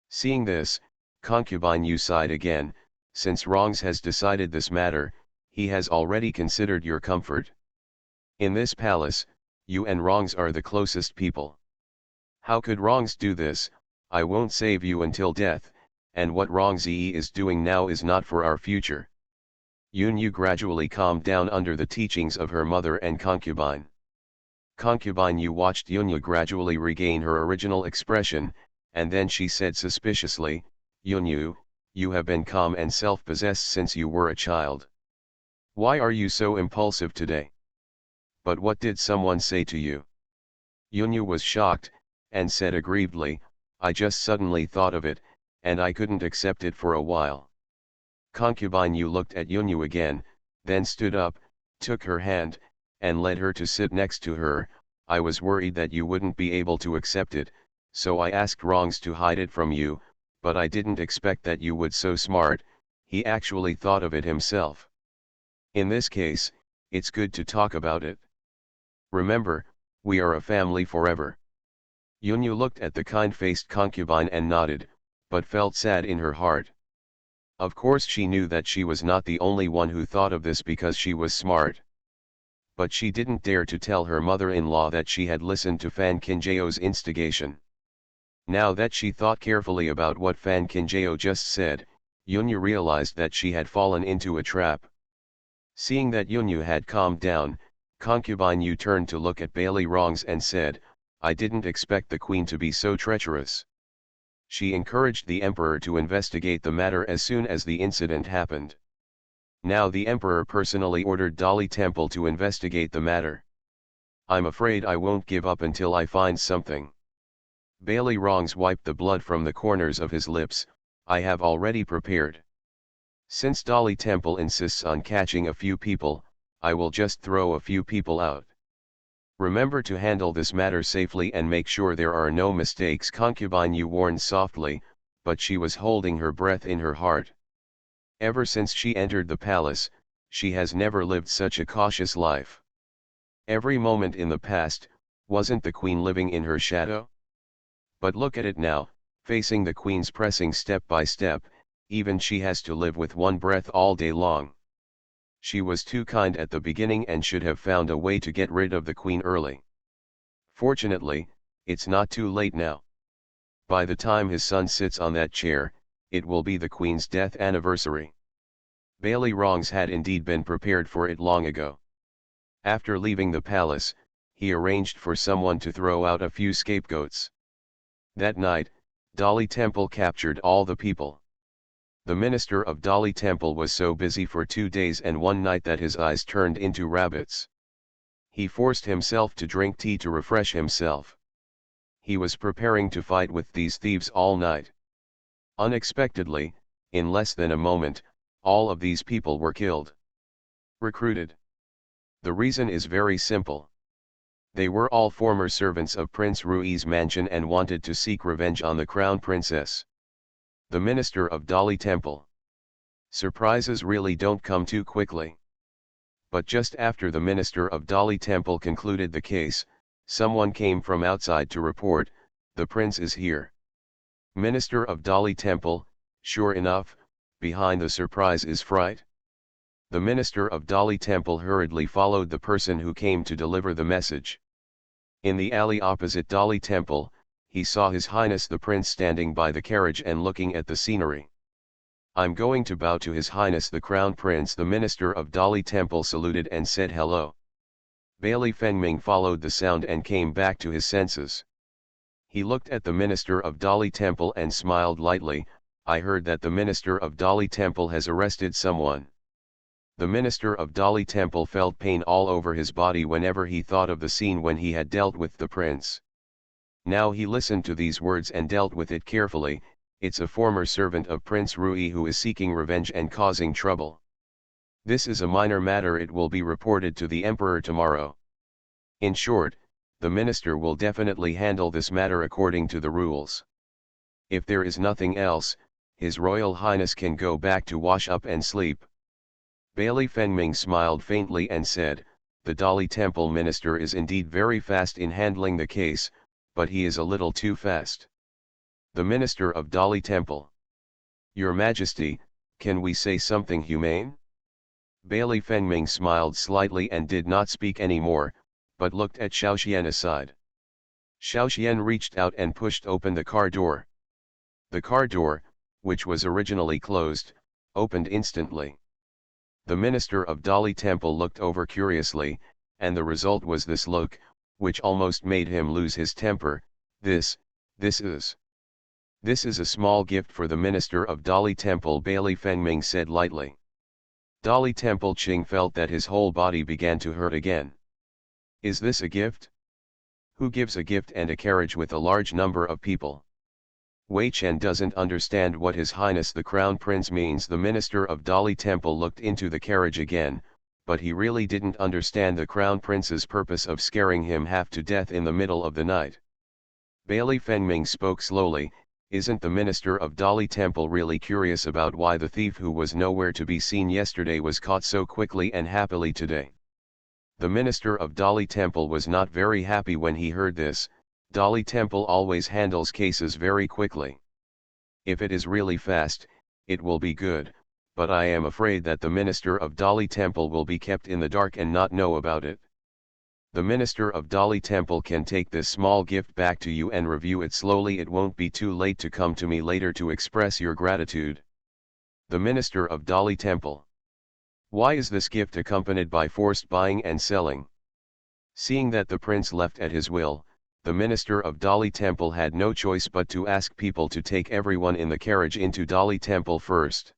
Seeing this, Concubine Yu sighed again. "Since Rongs has decided this matter, he has already considered your comfort. In this palace, you and Rongs are the closest people. How could Rongs do this? I won't save you until death, and what Rongs is doing now is not for our future." Yunyu gradually calmed down under the teachings of her mother and concubine. Concubine Yu watched Yunyu gradually regain her original expression, and then she said suspiciously, "Yunyu, you have been calm and self-possessed since you were a child. Why are you so impulsive today? But what did someone say to you?" Yunyu was shocked, and said aggrievedly, "I just suddenly thought of it, and I couldn't accept it for a while." Concubine Yu looked at Yunyu again, then stood up, took her hand, and led her to sit next to her. "I was worried that you wouldn't be able to accept it, so I asked Rongs to hide it from you, but I didn't expect that you would so smart, he actually thought of it himself. In this case, it's good to talk about it. Remember, we are a family forever." Yunyu looked at the kind-faced concubine and nodded, but felt sad in her heart. Of course she knew that she was not the only one who thought of this because she was smart. But she didn't dare to tell her mother-in-law that she had listened to Fan Kinjao's instigation. Now that she thought carefully about what Fan Kinjao just said, Yunyu realized that she had fallen into a trap. Seeing that Yunyu had calmed down, Concubine Yu turned to look at Bailey Rongs and said, "I didn't expect the queen to be so treacherous." She encouraged the emperor to investigate the matter as soon as the incident happened. Now the emperor personally ordered Dali Temple to investigate the matter. "I'm afraid I won't give up until I find something." Bailey Wrongs wiped the blood from the corners of his lips. I have already prepared. Since Dolly Temple insists on catching a few people, I will just throw a few people out. Remember to handle this matter safely and make sure there are no mistakes. Concubine Yu warned softly, but she was holding her breath in her heart. Ever since she entered the palace, she has never lived such a cautious life. Every moment in the past, wasn't the queen living in her shadow? But look at it now, facing the queen's pressing step by step, even she has to live with one breath all day long. She was too kind at the beginning and should have found a way to get rid of the queen early. Fortunately, it's not too late now. By the time his son sits on that chair, it will be the queen's death anniversary. Bailey Wrongs had indeed been prepared for it long ago. After leaving the palace, he arranged for someone to throw out a few scapegoats. That night, Dolly Temple captured all the people. The minister of Dolly Temple was so busy for 2 days and 1 night that his eyes turned into rabbits. He forced himself to drink tea to refresh himself. He was preparing to fight with these thieves all night. Unexpectedly, in less than a moment, all of these people were killed. Recruited. The reason is very simple. They were all former servants of Prince Rui's mansion and wanted to seek revenge on the crown princess. The minister of Dolly Temple. Surprises really don't come too quickly. But just after the minister of Dolly Temple concluded the case, someone came from outside to report, "The prince is here." Minister of Dolly Temple, sure enough, behind the surprise is fright. The minister of Dolly Temple hurriedly followed the person who came to deliver the message. In the alley opposite Dolly Temple, he saw His Highness the Prince standing by the carriage and looking at the scenery. "I'm going to bow to His Highness the Crown Prince." The minister of Dolly Temple saluted and said hello. Bailey Fengming followed the sound and came back to his senses. He looked at the minister of Dolly Temple and smiled lightly. "I heard that the minister of Dolly Temple has arrested someone." The minister of Dolly Temple felt pain all over his body whenever he thought of the scene when he had dealt with the prince. Now he listened to these words and dealt with it carefully. It's a former servant of Prince Rui who is seeking revenge and causing trouble. This is a minor matter. It will be reported to the emperor tomorrow. In short, the minister will definitely handle this matter according to the rules. If there is nothing else, His Royal Highness can go back to wash up and sleep. Bailey Fengming smiled faintly and said, "The Dolly Temple minister is indeed very fast in handling the case, but he is a little too fast." The minister of Dolly Temple. "Your Majesty, can we say something humane?" Bailey Fengming smiled slightly and did not speak any more, but looked at Xiaoxian aside. Xiaoxian reached out and pushed open the car door. The car door, which was originally closed, opened instantly. The minister of Dolly Temple looked over curiously, and the result was this look, which almost made him lose his temper. This is a small gift for the minister of Dolly Temple," Bailey Fengming said lightly. Dolly Temple Ching felt that his whole body began to hurt again. Is this a gift? Who gives a gift and a carriage with a large number of people? Wei Chen doesn't understand what His Highness the Crown Prince means. The minister of Dolly Temple looked into the carriage again, but he really didn't understand the Crown Prince's purpose of scaring him half to death in the middle of the night. Bailey Fengming spoke slowly. Isn't the minister of Dolly Temple really curious about why the thief who was nowhere to be seen yesterday was caught so quickly and happily today? The minister of Dolly Temple was not very happy when he heard this. Dolly Temple always handles cases very quickly. If it is really fast, it will be good, but I am afraid that the minister of Dolly Temple will be kept in the dark and not know about it. The minister of Dolly Temple can take this small gift back to you and review it slowly. It won't be too late to come to me later to express your gratitude. The minister of Dolly Temple. Why is this gift accompanied by forced buying and selling? Seeing that the prince left at his will, the minister of Dolly Temple had no choice but to ask people to take everyone in the carriage into Dolly Temple first.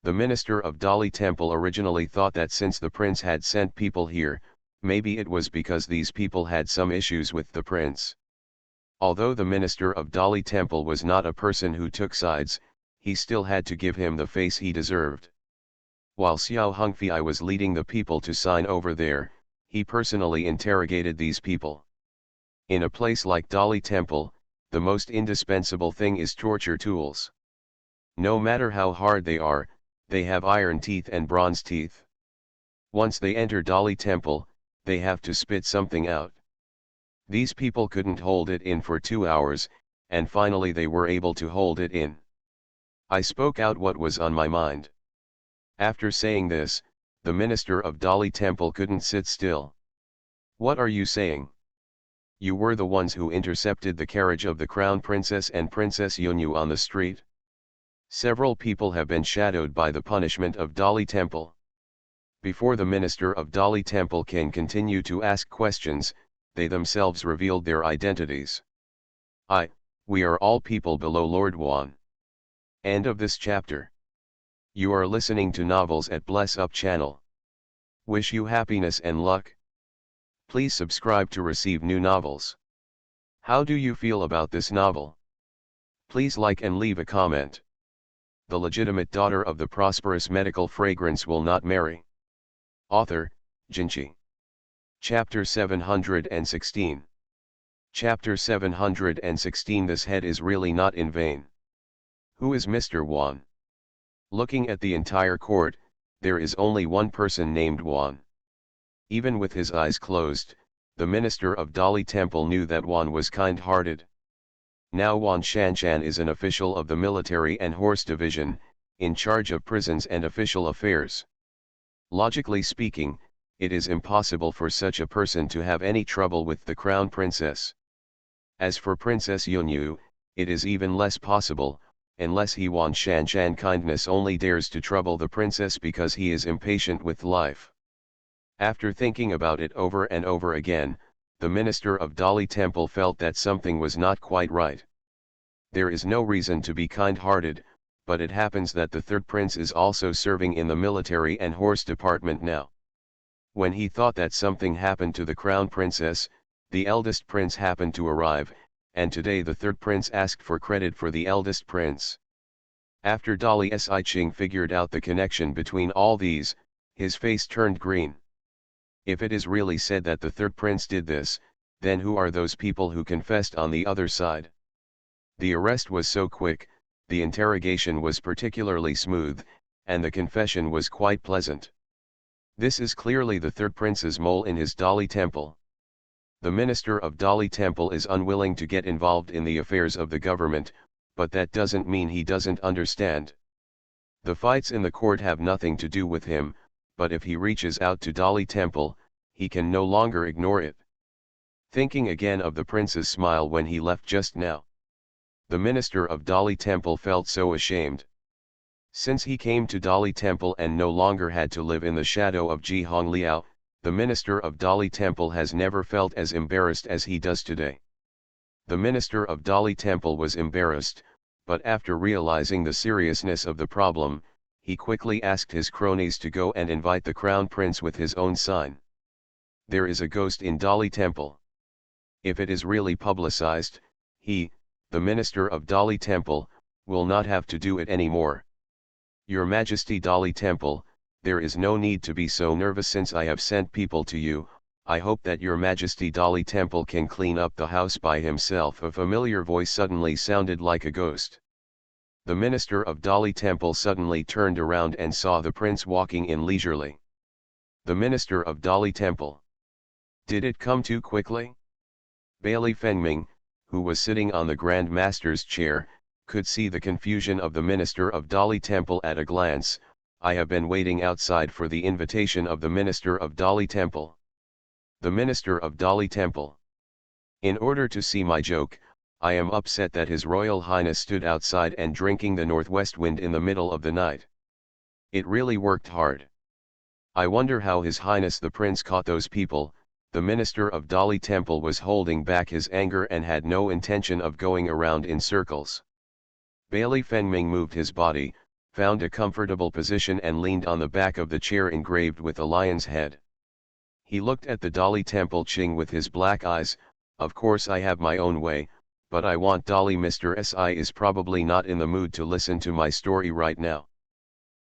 The minister of Dolly Temple originally thought that since the prince had sent people here, maybe it was because these people had some issues with the prince. Although the minister of Dali Temple was not a person who took sides, he still had to give him the face he deserved. While Xiao Hongfei was leading the people to sign over there, he personally interrogated these people. In a place like Dali Temple, the most indispensable thing is torture tools. No matter how hard they are, they have iron teeth and bronze teeth. Once they enter Dali Temple, they have to spit something out. These people couldn't hold it in for 2 hours, and finally they were able to hold it in. I spoke out what was on my mind. After saying this, the minister of Dali Temple couldn't sit still. What are you saying? You were the ones who intercepted the carriage of the crown princess and Princess Yunyu on the street. Several people have been shadowed by the punishment of Dali Temple. Before the minister of Dali Temple can continue to ask questions, they themselves revealed their identities. We are all people below Lord Wan. End of this chapter. You are listening to novels at Bless Up channel. Wish you happiness and luck. Please subscribe to receive new novels. How do you feel about this novel? Please like and leave a comment. The legitimate daughter of the prosperous medical fragrance will not marry. Author, Jinchi. Chapter 716. Chapter 716. This head is really not in vain. Who is Mr. Wan? Looking at the entire court, there is only one person named Wan. Even with his eyes closed, the minister of Dali Temple knew that Wan was kind-hearted. Now Wan Shanshan is an official of the military and horse division, in charge of prisons and official affairs. Logically speaking, it is impossible for such a person to have any trouble with the crown princess. As for Princess Yunyu, it is even less possible, unless he Wan Shanshan kindness only dares to trouble the princess because he is impatient with life. After thinking about it over and over again, the minister of Dali Temple felt that something was not quite right. There is no reason to be kind-hearted, but it happens that the third prince is also serving in the military and horse department now. When he thought that something happened to the crown princess, the eldest prince happened to arrive, and today the third prince asked for credit for the eldest prince. After Dali Siching figured out the connection between all these, his face turned green. If it is really said that the third prince did this, then who are those people who confessed on the other side? The arrest was so quick, the interrogation was particularly smooth, and the confession was quite pleasant. This is clearly the third prince's mole in his Dali Temple. The minister of Dali Temple is unwilling to get involved in the affairs of the government, but that doesn't mean he doesn't understand. The fights in the court have nothing to do with him, but if he reaches out to Dali Temple, he can no longer ignore it. Thinking again of the prince's smile when he left just now, the minister of Dali Temple felt so ashamed. Since he came to Dali Temple and no longer had to live in the shadow of Ji Hongliao, the minister of Dali Temple has never felt as embarrassed as he does today. The minister of Dali Temple was embarrassed, but after realizing the seriousness of the problem, he quickly asked his cronies to go and invite the crown prince with his own sign. There is a ghost in Dali Temple. If it is really publicized, he, the minister of Dali Temple, will not have to do it anymore. Your Majesty Dali Temple, there is no need to be so nervous since I have sent people to you. I hope that your Majesty Dali Temple can clean up the house by himself. A familiar voice suddenly sounded like a ghost. The minister of Dali Temple suddenly turned around and saw the prince walking in leisurely. The minister of Dali Temple. Did it come too quickly? Bailey Fengming, who was sitting on the Grand Master's chair, could see the confusion of the minister of Dali Temple at a glance. I have been waiting outside for the invitation of the minister of Dali Temple. The minister of Dali Temple. In order to see my joke, I am upset that His Royal Highness stood outside and drinking the northwest wind in the middle of the night. It really worked hard. I wonder how His Highness the Prince caught those people. The minister of Dali Temple was holding back his anger and had no intention of going around in circles. Bailey Fengming moved his body, found a comfortable position and leaned on the back of the chair engraved with a lion's head. He looked at the Dali Temple Ching with his black eyes. Of course I have my own way, But I want Dolly. Mr. Si is probably not in the mood to listen to my story right now.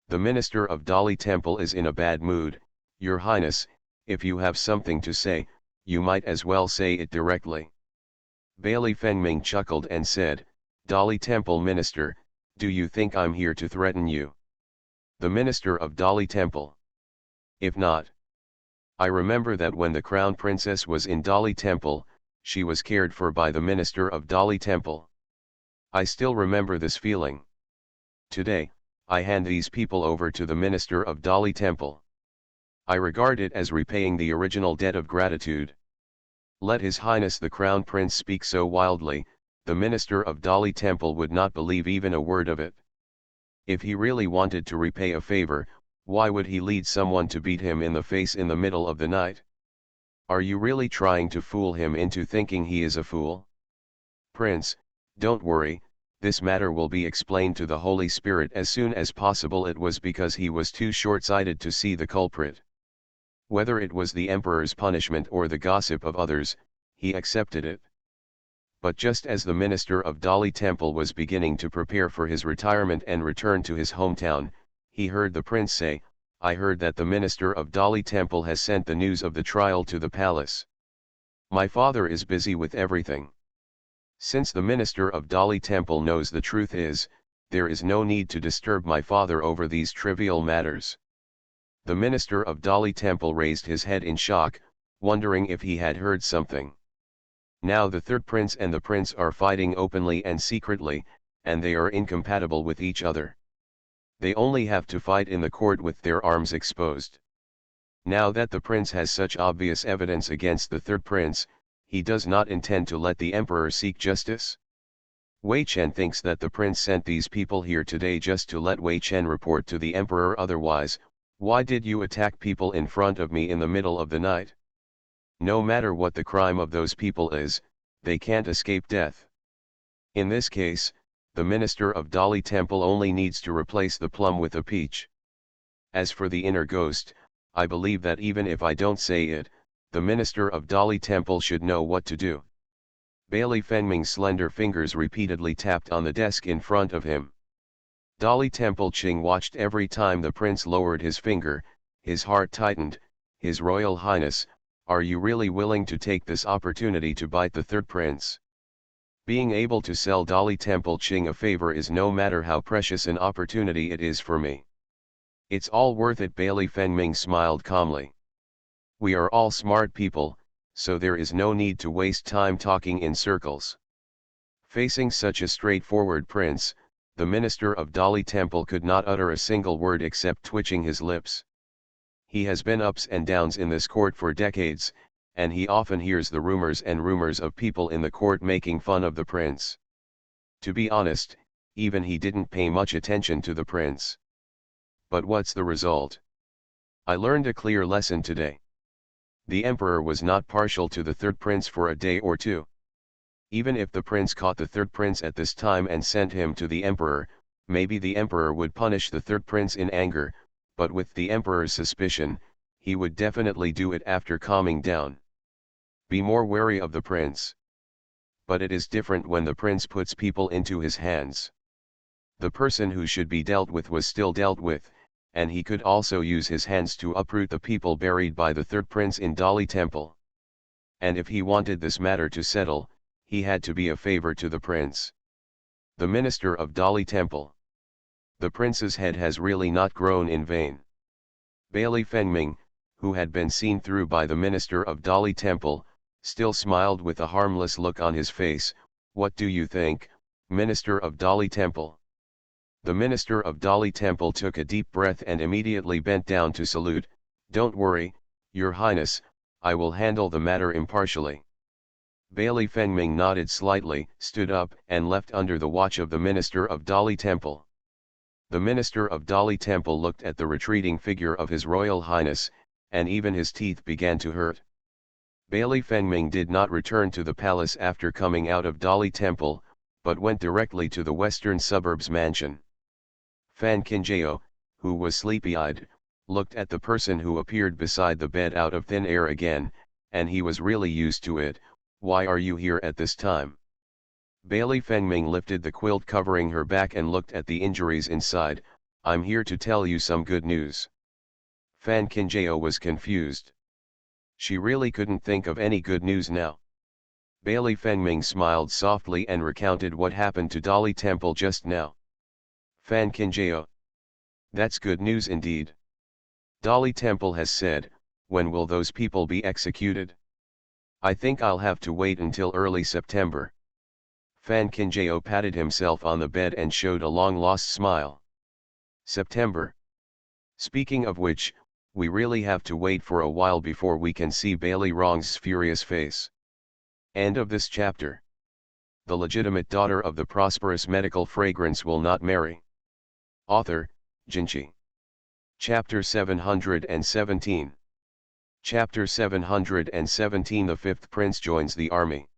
The minister of Dolly Temple is in a bad mood. Your Highness, if you have something to say, you might as well say it directly. Bailey Fengming chuckled and said, Dolly Temple Minister, do you think I'm here to threaten you? The minister of Dolly Temple. If not. I remember that when the crown princess was in Dolly Temple, she was cared for by the minister of Dolly Temple. I still remember this feeling. Today, I hand these people over to the minister of Dolly Temple. I regard it as repaying the original debt of gratitude. Let His Highness the Crown Prince speak so wildly, the minister of Dolly Temple would not believe even a word of it. If he really wanted to repay a favor, why would he lead someone to beat him in the face in the middle of the night? Are you really trying to fool him into thinking he is a fool? Prince, don't worry, this matter will be explained to the Holy Spirit as soon as possible. It was because he was too short-sighted to see the culprit. Whether it was the emperor's punishment or the gossip of others, he accepted it. But just as the minister of Dolly Temple was beginning to prepare for his retirement and return to his hometown, he heard the prince say, I heard that the minister of Dolly Temple has sent the news of the trial to the palace. My father is busy with everything. Since the minister of Dolly Temple knows the truth is, there is no need to disturb my father over these trivial matters. The minister of Dolly Temple raised his head in shock, wondering if he had heard something. Now the third prince and the prince are fighting openly and secretly, and they are incompatible with each other. They only have to fight in the court with their arms exposed. Now that the prince has such obvious evidence against the third prince, he does not intend to let the emperor seek justice. Wei Chen thinks that the prince sent these people here today just to let Wei Chen report to the emperor. Otherwise, why did you attack people in front of me in the middle of the night? No matter what the crime of those people is, they can't escape death. In this case, the minister of Dolly Temple only needs to replace the plum with a peach. As for the inner ghost, I believe that even if I don't say it, the minister of Dolly Temple should know what to do. Bailey Fengming's slender fingers repeatedly tapped on the desk in front of him. Dolly Temple Ching watched every time the prince lowered his finger. His heart tightened. His Royal Highness, are you really willing to take this opportunity to bite the third prince? Being able to sell Dolly Temple Ching a favor is no matter how precious an opportunity it is for me. It's all worth it. Bailey Fengming smiled calmly. We are all smart people, so there is no need to waste time talking in circles. Facing such a straightforward prince, the minister of Dolly Temple could not utter a single word except twitching his lips. He has been ups and downs in this court for decades, and he often hears the rumors of people in the court making fun of the prince. To be honest, even he didn't pay much attention to the prince. But what's the result? I learned a clear lesson today. The emperor was not partial to the third prince for a day or two. Even if the prince caught the third prince at this time and sent him to the emperor, maybe the emperor would punish the third prince in anger, but with the emperor's suspicion, he would definitely do it after calming down. Be more wary of the prince. But it is different when the prince puts people into his hands. The person who should be dealt with was still dealt with, and he could also use his hands to uproot the people buried by the third prince in Dolly Temple. And if he wanted this matter to settle, he had to be a favor to the prince. The minister of Dolly Temple. The prince's head has really not grown in vain. Bailey Fengming, who had been seen through by the minister of Dolly Temple, still smiled with a harmless look on his face. What do you think, minister of Dolly Temple? The minister of Dolly Temple took a deep breath and immediately bent down to salute. Don't worry, Your Highness, I will handle the matter impartially. Bailey Fengming nodded slightly, stood up, and left under the watch of the minister of Dolly Temple. The minister of Dolly Temple looked at the retreating figure of His Royal Highness, and even his teeth began to hurt. Bailey Fengming did not return to the palace after coming out of Dolly Temple, but went directly to the western suburbs mansion. Fan Kinjao, who was sleepy-eyed, looked at the person who appeared beside the bed out of thin air again, and he was really used to it. Why are you here at this time? Bailey Fengming lifted the quilt covering her back and looked at the injuries inside. I'm here to tell you some good news. Fan Kinjao was confused. She really couldn't think of any good news now. Bailey Fengming smiled softly and recounted what happened to Dolly Temple just now. Fan Kinjao. That's good news indeed. Dolly Temple has said, when will those people be executed? I think I'll have to wait until early September. Fan Kinjao patted himself on the bed and showed a long-lost smile. September. Speaking of which, we really have to wait for a while before we can see Bailey Rong's furious face. End of this chapter. The legitimate daughter of the prosperous medical fragrance will not marry. Author, Jinchi. Chapter 717. Chapter 717. The fifth prince joins the army.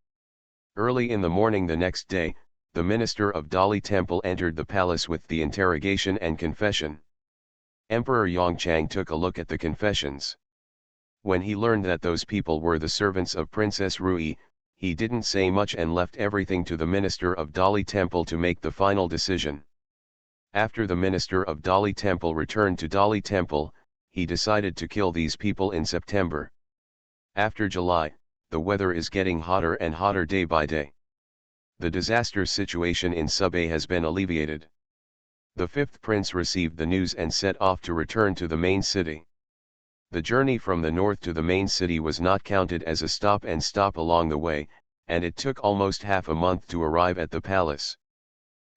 Early in the morning the next day, the minister of Dolly Temple entered the palace with the interrogation and confession. Emperor Yongchang took a look at the confessions. When he learned that those people were the servants of Princess Rui, he didn't say much and left everything to the minister of Dolly Temple to make the final decision. After the minister of Dolly Temple returned to Dolly Temple, he decided to kill these people in September. After July, the weather is getting hotter and hotter day by day. The disaster situation in Subay has been alleviated. The fifth prince received the news and set off to return to the main city. The journey from the north to the main city was not counted as a stop and stop along the way, and it took almost half a month to arrive at the palace.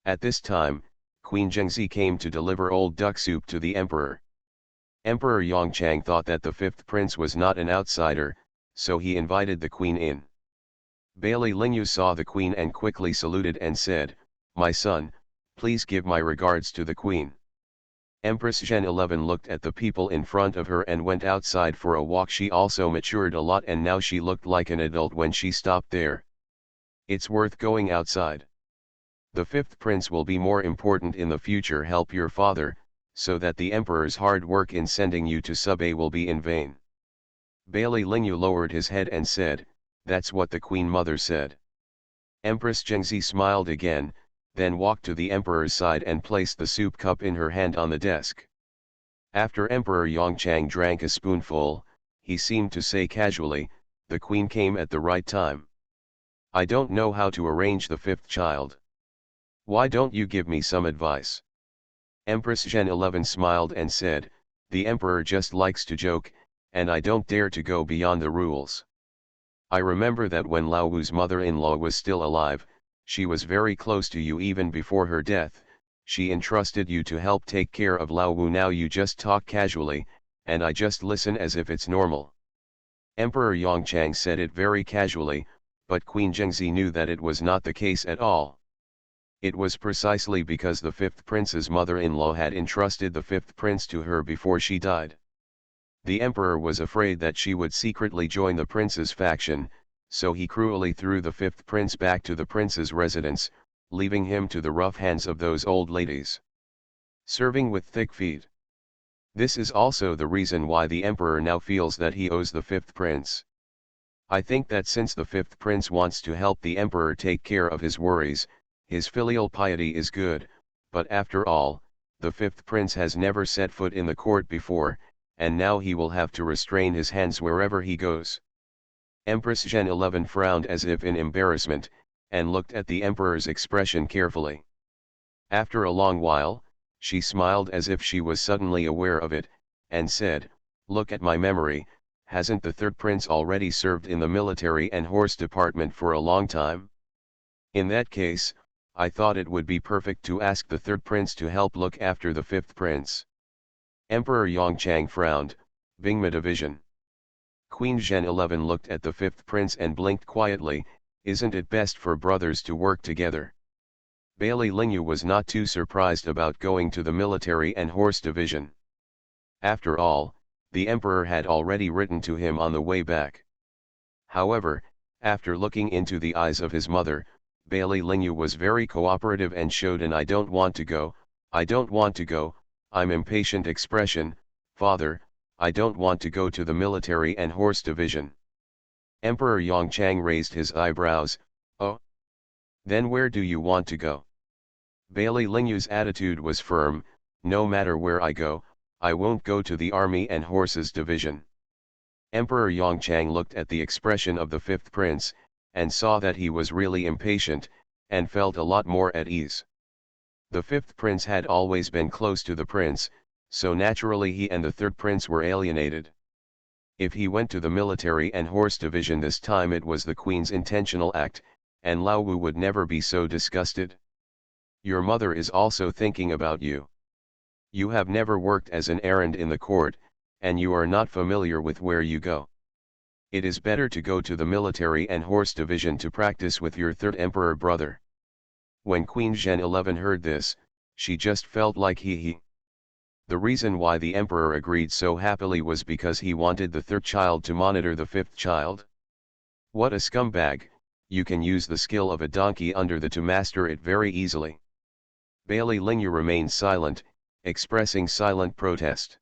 At this time, Queen Zhengzi came to deliver old duck soup to the emperor. Emperor Yongchang thought that the fifth prince was not an outsider, so he invited the queen in. Bailey Lingyu saw the queen and quickly saluted and said, "My son, please give my regards to the queen." Empress Zhen 11 looked at the people in front of her and went outside for a walk. She also matured a lot and now she looked like an adult when she stopped there. It's worth going outside. The fifth prince will be more important in the future. Help your father, so that the emperor's hard work in sending you to Subay will be in vain. Bailey Lingyu lowered his head and said, "That's what the queen mother said." Empress Zhengzi smiled again, then walked to the emperor's side and placed the soup cup in her hand on the desk. After Emperor Yongchang drank a spoonful, he seemed to say casually, "The queen came at the right time. I don't know how to arrange the fifth child. Why don't you give me some advice?" Empress Zhen 11 smiled and said, "The emperor just likes to joke, and I don't dare to go beyond the rules. I remember that when Lao Wu's mother-in-law was still alive, she was very close to you even before her death. She entrusted you to help take care of Lao Wu. Now you just talk casually, and I just listen as if it's normal." Emperor Yongchang said it very casually, but Queen Zhengzi knew that it was not the case at all. It was precisely because the fifth prince's mother-in-law had entrusted the fifth prince to her before she died. The emperor was afraid that she would secretly join the prince's faction, so he cruelly threw the fifth prince back to the prince's residence, leaving him to the rough hands of those old ladies. Serving with thick feet. This is also the reason why the emperor now feels that he owes the fifth prince. I think that since the fifth prince wants to help the emperor take care of his worries, his filial piety is good, but after all, the fifth prince has never set foot in the court before, and now he will have to restrain his hands wherever he goes. Empress Zhen 11 frowned as if in embarrassment, and looked at the emperor's expression carefully. After a long while, she smiled as if she was suddenly aware of it, and said, "Look at my memory, hasn't the third prince already served in the military and horse department for a long time? In that case, I thought it would be perfect to ask the third prince to help look after the fifth prince." Emperor Yongchang frowned, Bingma division. Queen Zhen 11 looked at the fifth prince and blinked quietly, "Isn't it best for brothers to work together?" Bailey Lingyu was not too surprised about going to the military and horse division. After all, the emperor had already written to him on the way back. However, after looking into the eyes of his mother, Bailey Lingyu was very cooperative and showed an "I don't want to go, I don't want to go, I'm impatient" expression. "Father, I don't want to go to the military and horse division." Emperor Yongchang raised his eyebrows. "Oh? Then where do you want to go? Bailey Lingyu's attitude was firm, no matter where I go, I won't go to the Army and Horses Division. Emperor Yongchang looked at the expression of the fifth prince, and saw that he was really impatient, and felt a lot more at ease. The fifth prince had always been close to the prince, so naturally he and the third prince were alienated. If he went to the military and horse division this time, it was the queen's intentional act, and Lao Wu would never be so disgusted. Your mother is also thinking about you. You have never worked as an errand in the court, and you are not familiar with where you go. It is better to go to the military and horse division to practice with your third emperor brother. When Queen Zhen 11 heard this, she just felt like he. The reason why the emperor agreed so happily was because he wanted the third child to monitor the fifth child. What a scumbag, you can use the skill of a donkey under the to master it very easily. Bailey Lingyu remained silent, expressing silent protest.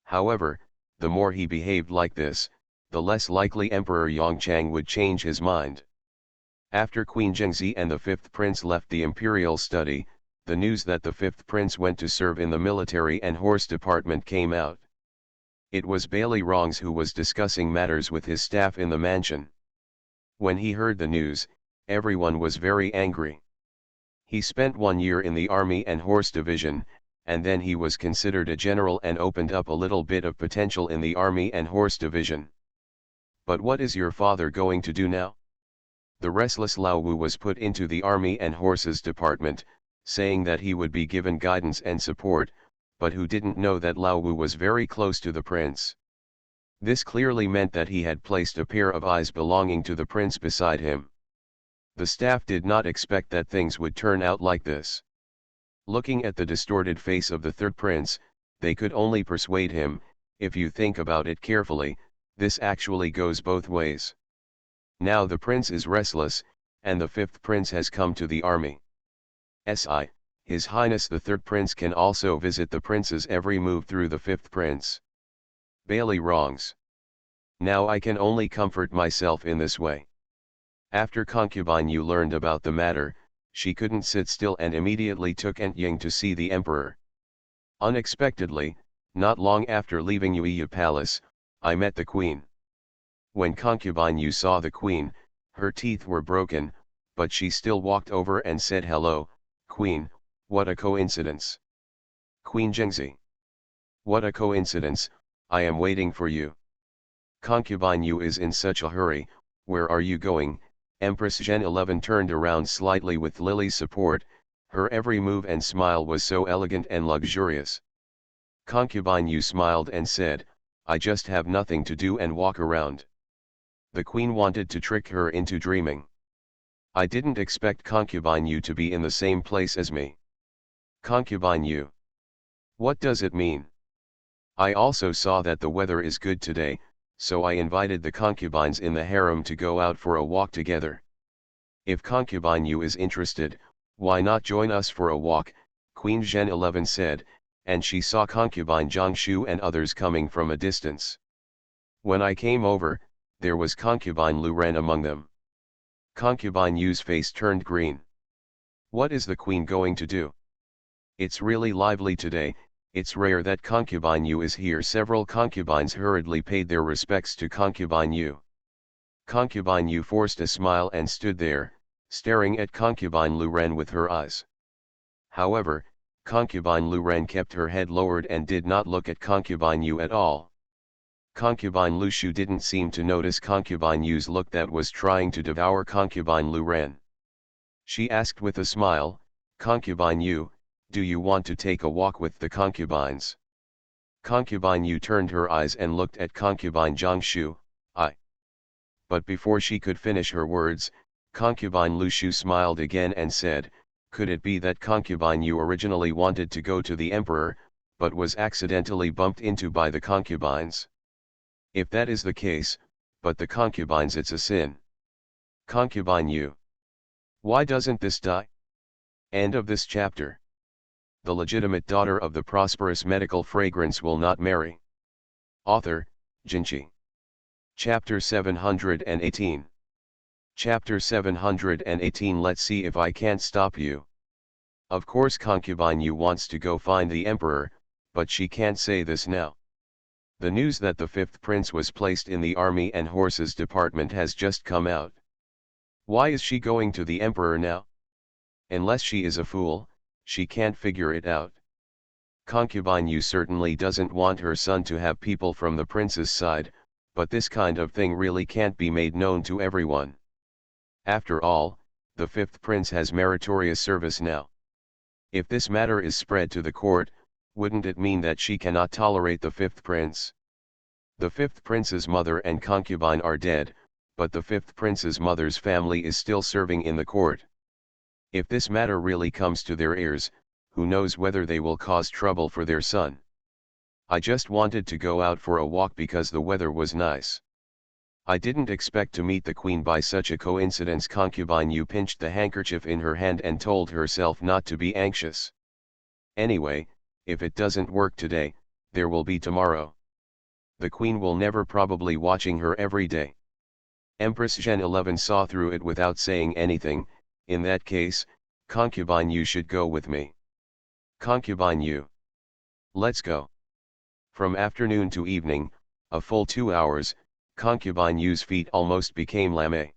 However, the more he behaved like this, the less likely Emperor Yongchang would change his mind. After Queen Zhengzi and the fifth prince left the imperial study, the news that the fifth prince went to serve in the military and horse department came out. It was Bailey Rongs who was discussing matters with his staff in the mansion. When he heard the news, everyone was very angry. He spent 1 year in the army and horse division, and then he was considered a general and opened up a little bit of potential in the army and horse division. But what is your father going to do now? The restless Lao Wu was put into the army and horses department, saying that he would be given guidance and support, but who didn't know that Lao Wu was very close to the prince. This clearly meant that he had placed a pair of eyes belonging to the prince beside him. The staff did not expect that things would turn out like this. Looking at the distorted face of the third prince, they could only persuade him, if you think about it carefully, this actually goes both ways. Now the prince is restless, and the fifth prince has come to the army. His Highness the third prince can also visit the prince's every move through the fifth prince. Bailey Rongs. Now I can only comfort myself in this way. After concubine Yu learned about the matter, she couldn't sit still and immediately took Entying to see the emperor. Unexpectedly, not long after leaving Yueya Palace, I met the queen. When concubine Yu saw the queen, her teeth were broken, but she still walked over and said, "Hello, queen, what a coincidence." Queen Zhengzi. What a coincidence, I am waiting for you. Concubine Yu is in such a hurry, where are you going? Empress Zhen 11 turned around slightly with Lily's support, her every move and smile was so elegant and luxurious. Concubine Yu smiled and said, I just have nothing to do and walk around. The queen wanted to trick her into dreaming. I didn't expect concubine Yu to be in the same place as me. Concubine Yu. What does it mean? I also saw that the weather is good today, so I invited the concubines in the harem to go out for a walk together. If concubine Yu is interested, why not join us for a walk, Queen Zhen 11 said, and she saw concubine Zhang Shu and others coming from a distance. When I came over, there was concubine Lu Ren among them. Concubine Yu's face turned green. What is the queen going to do? It's really lively today. It's rare that concubine Yu is here. Several concubines hurriedly paid their respects to concubine Yu. Concubine Yu forced a smile and stood there, staring at concubine Lu Ren with her eyes. However, concubine Lu Ren kept her head lowered and did not look at concubine Yu at all. Concubine Lu Shu didn't seem to notice concubine Yu's look that was trying to devour concubine Lu Ren. She asked with a smile, Concubine Yu, do you want to take a walk with the concubines? Concubine Yu turned her eyes and looked at concubine Zhang Shu, I. But before she could finish her words, concubine Lu Shu smiled again and said, could it be that concubine Yu originally wanted to go to the emperor, but was accidentally bumped into by the concubines? If that is the case, but the concubines, it's a sin. Concubine Yu. Why doesn't this die? End of this chapter. The legitimate daughter of the prosperous medical fragrance will not marry. Author, Jinchi. Chapter 718. Chapter 718. Let's see if I can't stop you. Of course concubine Yu wants to go find the emperor, but she can't say this now. The news that the fifth prince was placed in the army and horses department has just come out. Why is she going to the emperor now? Unless she is a fool, she can't figure it out. Concubine Yu certainly doesn't want her son to have people from the prince's side, but this kind of thing really can't be made known to everyone. After all, the fifth prince has meritorious service now. If this matter is spread to the court, wouldn't it mean that she cannot tolerate the fifth prince? The fifth prince's mother and concubine are dead, but the fifth prince's mother's family is still serving in the court. If this matter really comes to their ears, who knows whether they will cause trouble for their son. I just wanted to go out for a walk because the weather was nice. I didn't expect to meet the queen by such a coincidence. Concubine Yu pinched the handkerchief in her hand and told herself not to be anxious. Anyway, if it doesn't work today, there will be tomorrow. The queen will never probably watching her every day. Empress Zhen 11 saw through it without saying anything. In that case, concubine Yu should go with me. Concubine Yu. Let's go. From afternoon to evening, a full 2 hours, concubine Yu's feet almost became lame.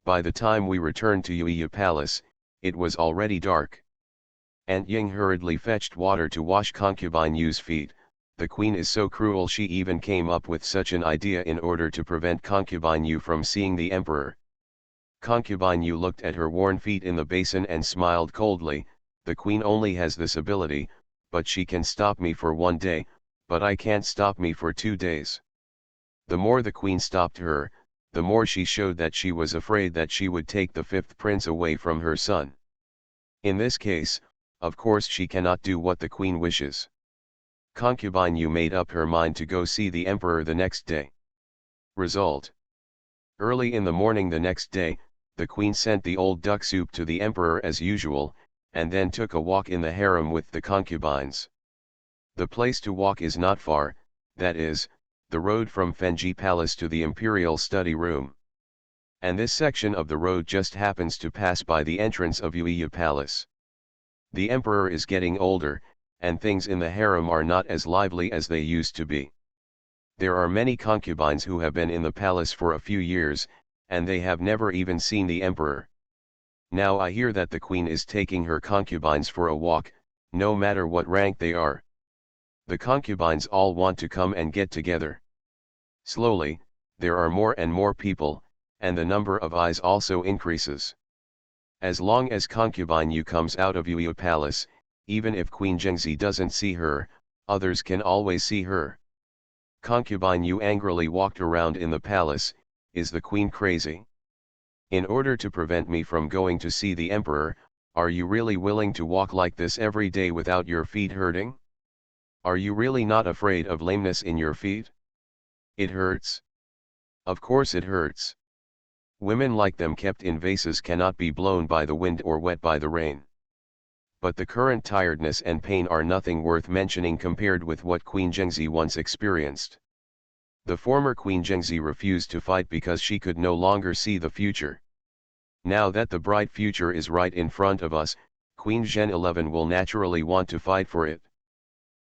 By the time we returned to Yuya Palace, it was already dark. Aunt Ying hurriedly fetched water to wash concubine Yu's feet. The queen is so cruel, she even came up with such an idea in order to prevent concubine Yu from seeing the emperor. Concubine Yu looked at her worn feet in the basin and smiled coldly. The queen only has this ability, but she can stop me for 1 day, but I can't stop me for 2 days. The more the queen stopped her, the more she showed that she was afraid that she would take the fifth prince away from her son. In this case, of course she cannot do what the queen wishes. Concubine Yu made up her mind to go see the emperor the next day. Result. Early in the morning the next day, the queen sent the old duck soup to the emperor as usual, and then took a walk in the harem with the concubines. The place to walk is not far, that is, the road from Fenji Palace to the imperial study room. And this section of the road just happens to pass by the entrance of Yuya Palace. The emperor is getting older, and things in the harem are not as lively as they used to be. There are many concubines who have been in the palace for a few years, and they have never even seen the emperor. Now I hear that the queen is taking her concubines for a walk, no matter what rank they are. The concubines all want to come and get together. Slowly, there are more and more people, and the number of eyes also increases. As long as concubine Yu comes out of Yuya Palace, even if Queen Zhengzi doesn't see her, others can always see her. Concubine Yu angrily walked around in the palace. Is the queen crazy? In order to prevent me from going to see the emperor, are you really willing to walk like this every day without your feet hurting? Are you really not afraid of lameness in your feet? It hurts. Of course it hurts. Women like them kept in vases cannot be blown by the wind or wet by the rain. But the current tiredness and pain are nothing worth mentioning compared with what Queen Zhengzi once experienced. The former Queen Zhengzi refused to fight because she could no longer see the future. Now that the bright future is right in front of us, Queen Zhen 11 will naturally want to fight for it.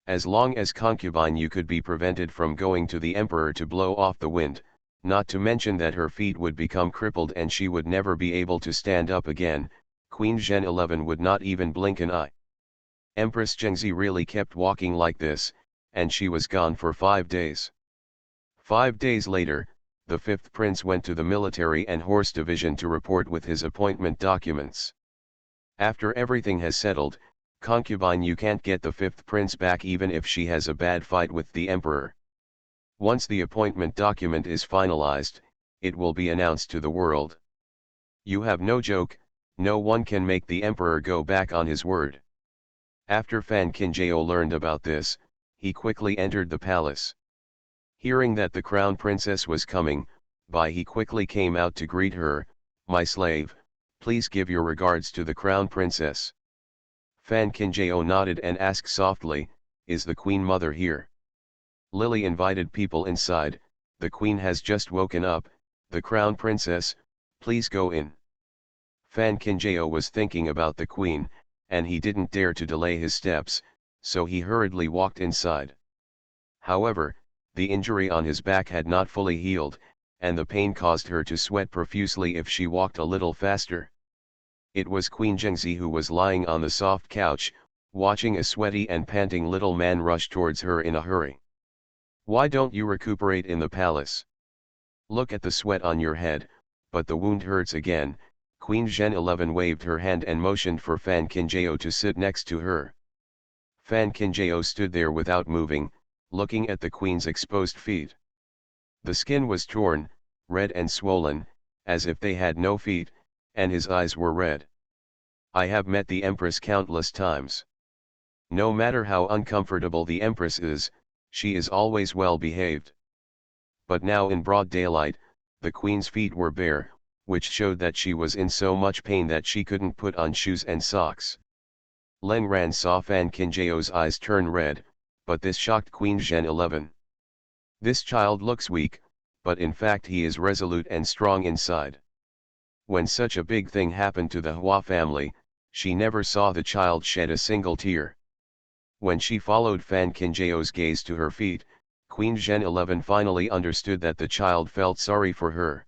As long as concubine Yu could be prevented from going to the emperor to blow off the wind, not to mention that her feet would become crippled and she would never be able to stand up again, Queen Zhen 11 would not even blink an eye. Empress Zhengzi really kept walking like this, and she was gone for 5 days. 5 days later, the fifth prince went to the military and horse division to report with his appointment documents. After everything has settled, concubine Yu can't get the fifth prince back even if she has a bad fight with the emperor. Once the appointment document is finalized, it will be announced to the world. You have no joke, no one can make the emperor go back on his word. After Fan Qinjiao learned about this, he quickly entered the palace. Hearing that the crown princess was coming, he quickly came out to greet her. My slave, please give your regards to the crown princess. Fan Qinjiao nodded and asked softly, is the queen mother here? Lily invited people inside. The queen has just woken up. The crown princess, Please go in. Fan Kinjao was thinking about the queen, and he didn't dare to delay his steps, so he hurriedly walked inside. However, the injury on his back had not fully healed, and the pain caused her to sweat profusely if she walked a little faster. It was Queen Zhengzi who was lying on the soft couch, watching a sweaty and panting little man rush towards her in a hurry. Why don't you recuperate in the palace? Look at the sweat on your head, but the wound hurts again. Queen Zhen 11 waved her hand and motioned for Fan Kinjao to sit next to her. Fan Kinjao stood there without moving, looking at the queen's exposed feet. The skin was torn, red and swollen, as if they had no feet, and his eyes were red. I have met the Empress countless times. No matter how uncomfortable the Empress is, she is always well behaved. But now in broad daylight, the queen's feet were bare, which showed that she was in so much pain that she couldn't put on shoes and socks. Leng Ran saw Fan Kinjao's eyes turn red, but this shocked Queen Zhen 11. This child looks weak, but in fact he is resolute and strong inside. When such a big thing happened to the Hua family, she never saw the child shed a single tear. When she followed Fan Kinjao's gaze to her feet, Queen Zhen 11 finally understood that the child felt sorry for her.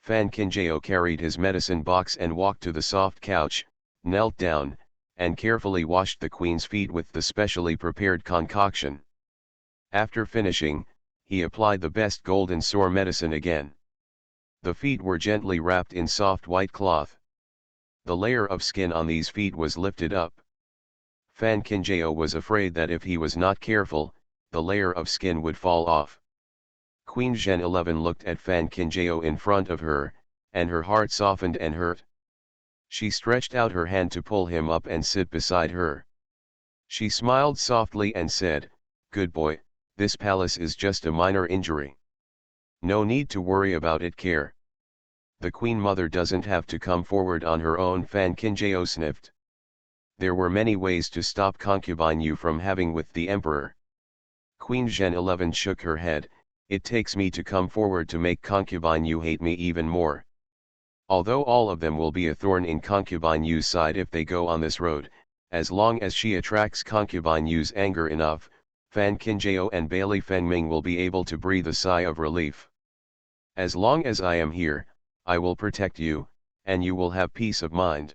Fan Kinjao carried his medicine box and walked to the soft couch, knelt down, and carefully washed the queen's feet with the specially prepared concoction. After finishing, he applied the best golden sore medicine again. The feet were gently wrapped in soft white cloth. The layer of skin on these feet was lifted up. Fan Kinjao was afraid that if he was not careful, the layer of skin would fall off. Queen Zhen 11 looked at Fan Kinjao in front of her, and her heart softened and hurt. She stretched out her hand to pull him up and sit beside her. She smiled softly and said, "Good boy, this palace is just a minor injury. No need to worry about it, care. The Queen Mother doesn't have to come forward on her own." Fan Kinjao sniffed. There were many ways to stop concubine Yu from having with the emperor. Queen Zhen 11 shook her head. It takes me to come forward to make concubine Yu hate me even more. Although all of them will be a thorn in concubine Yu's side if they go on this road, as long as she attracts concubine Yu's anger enough, Fan Kinjao and Bailey Fengming will be able to breathe a sigh of relief. As long as I am here, I will protect you, and you will have peace of mind.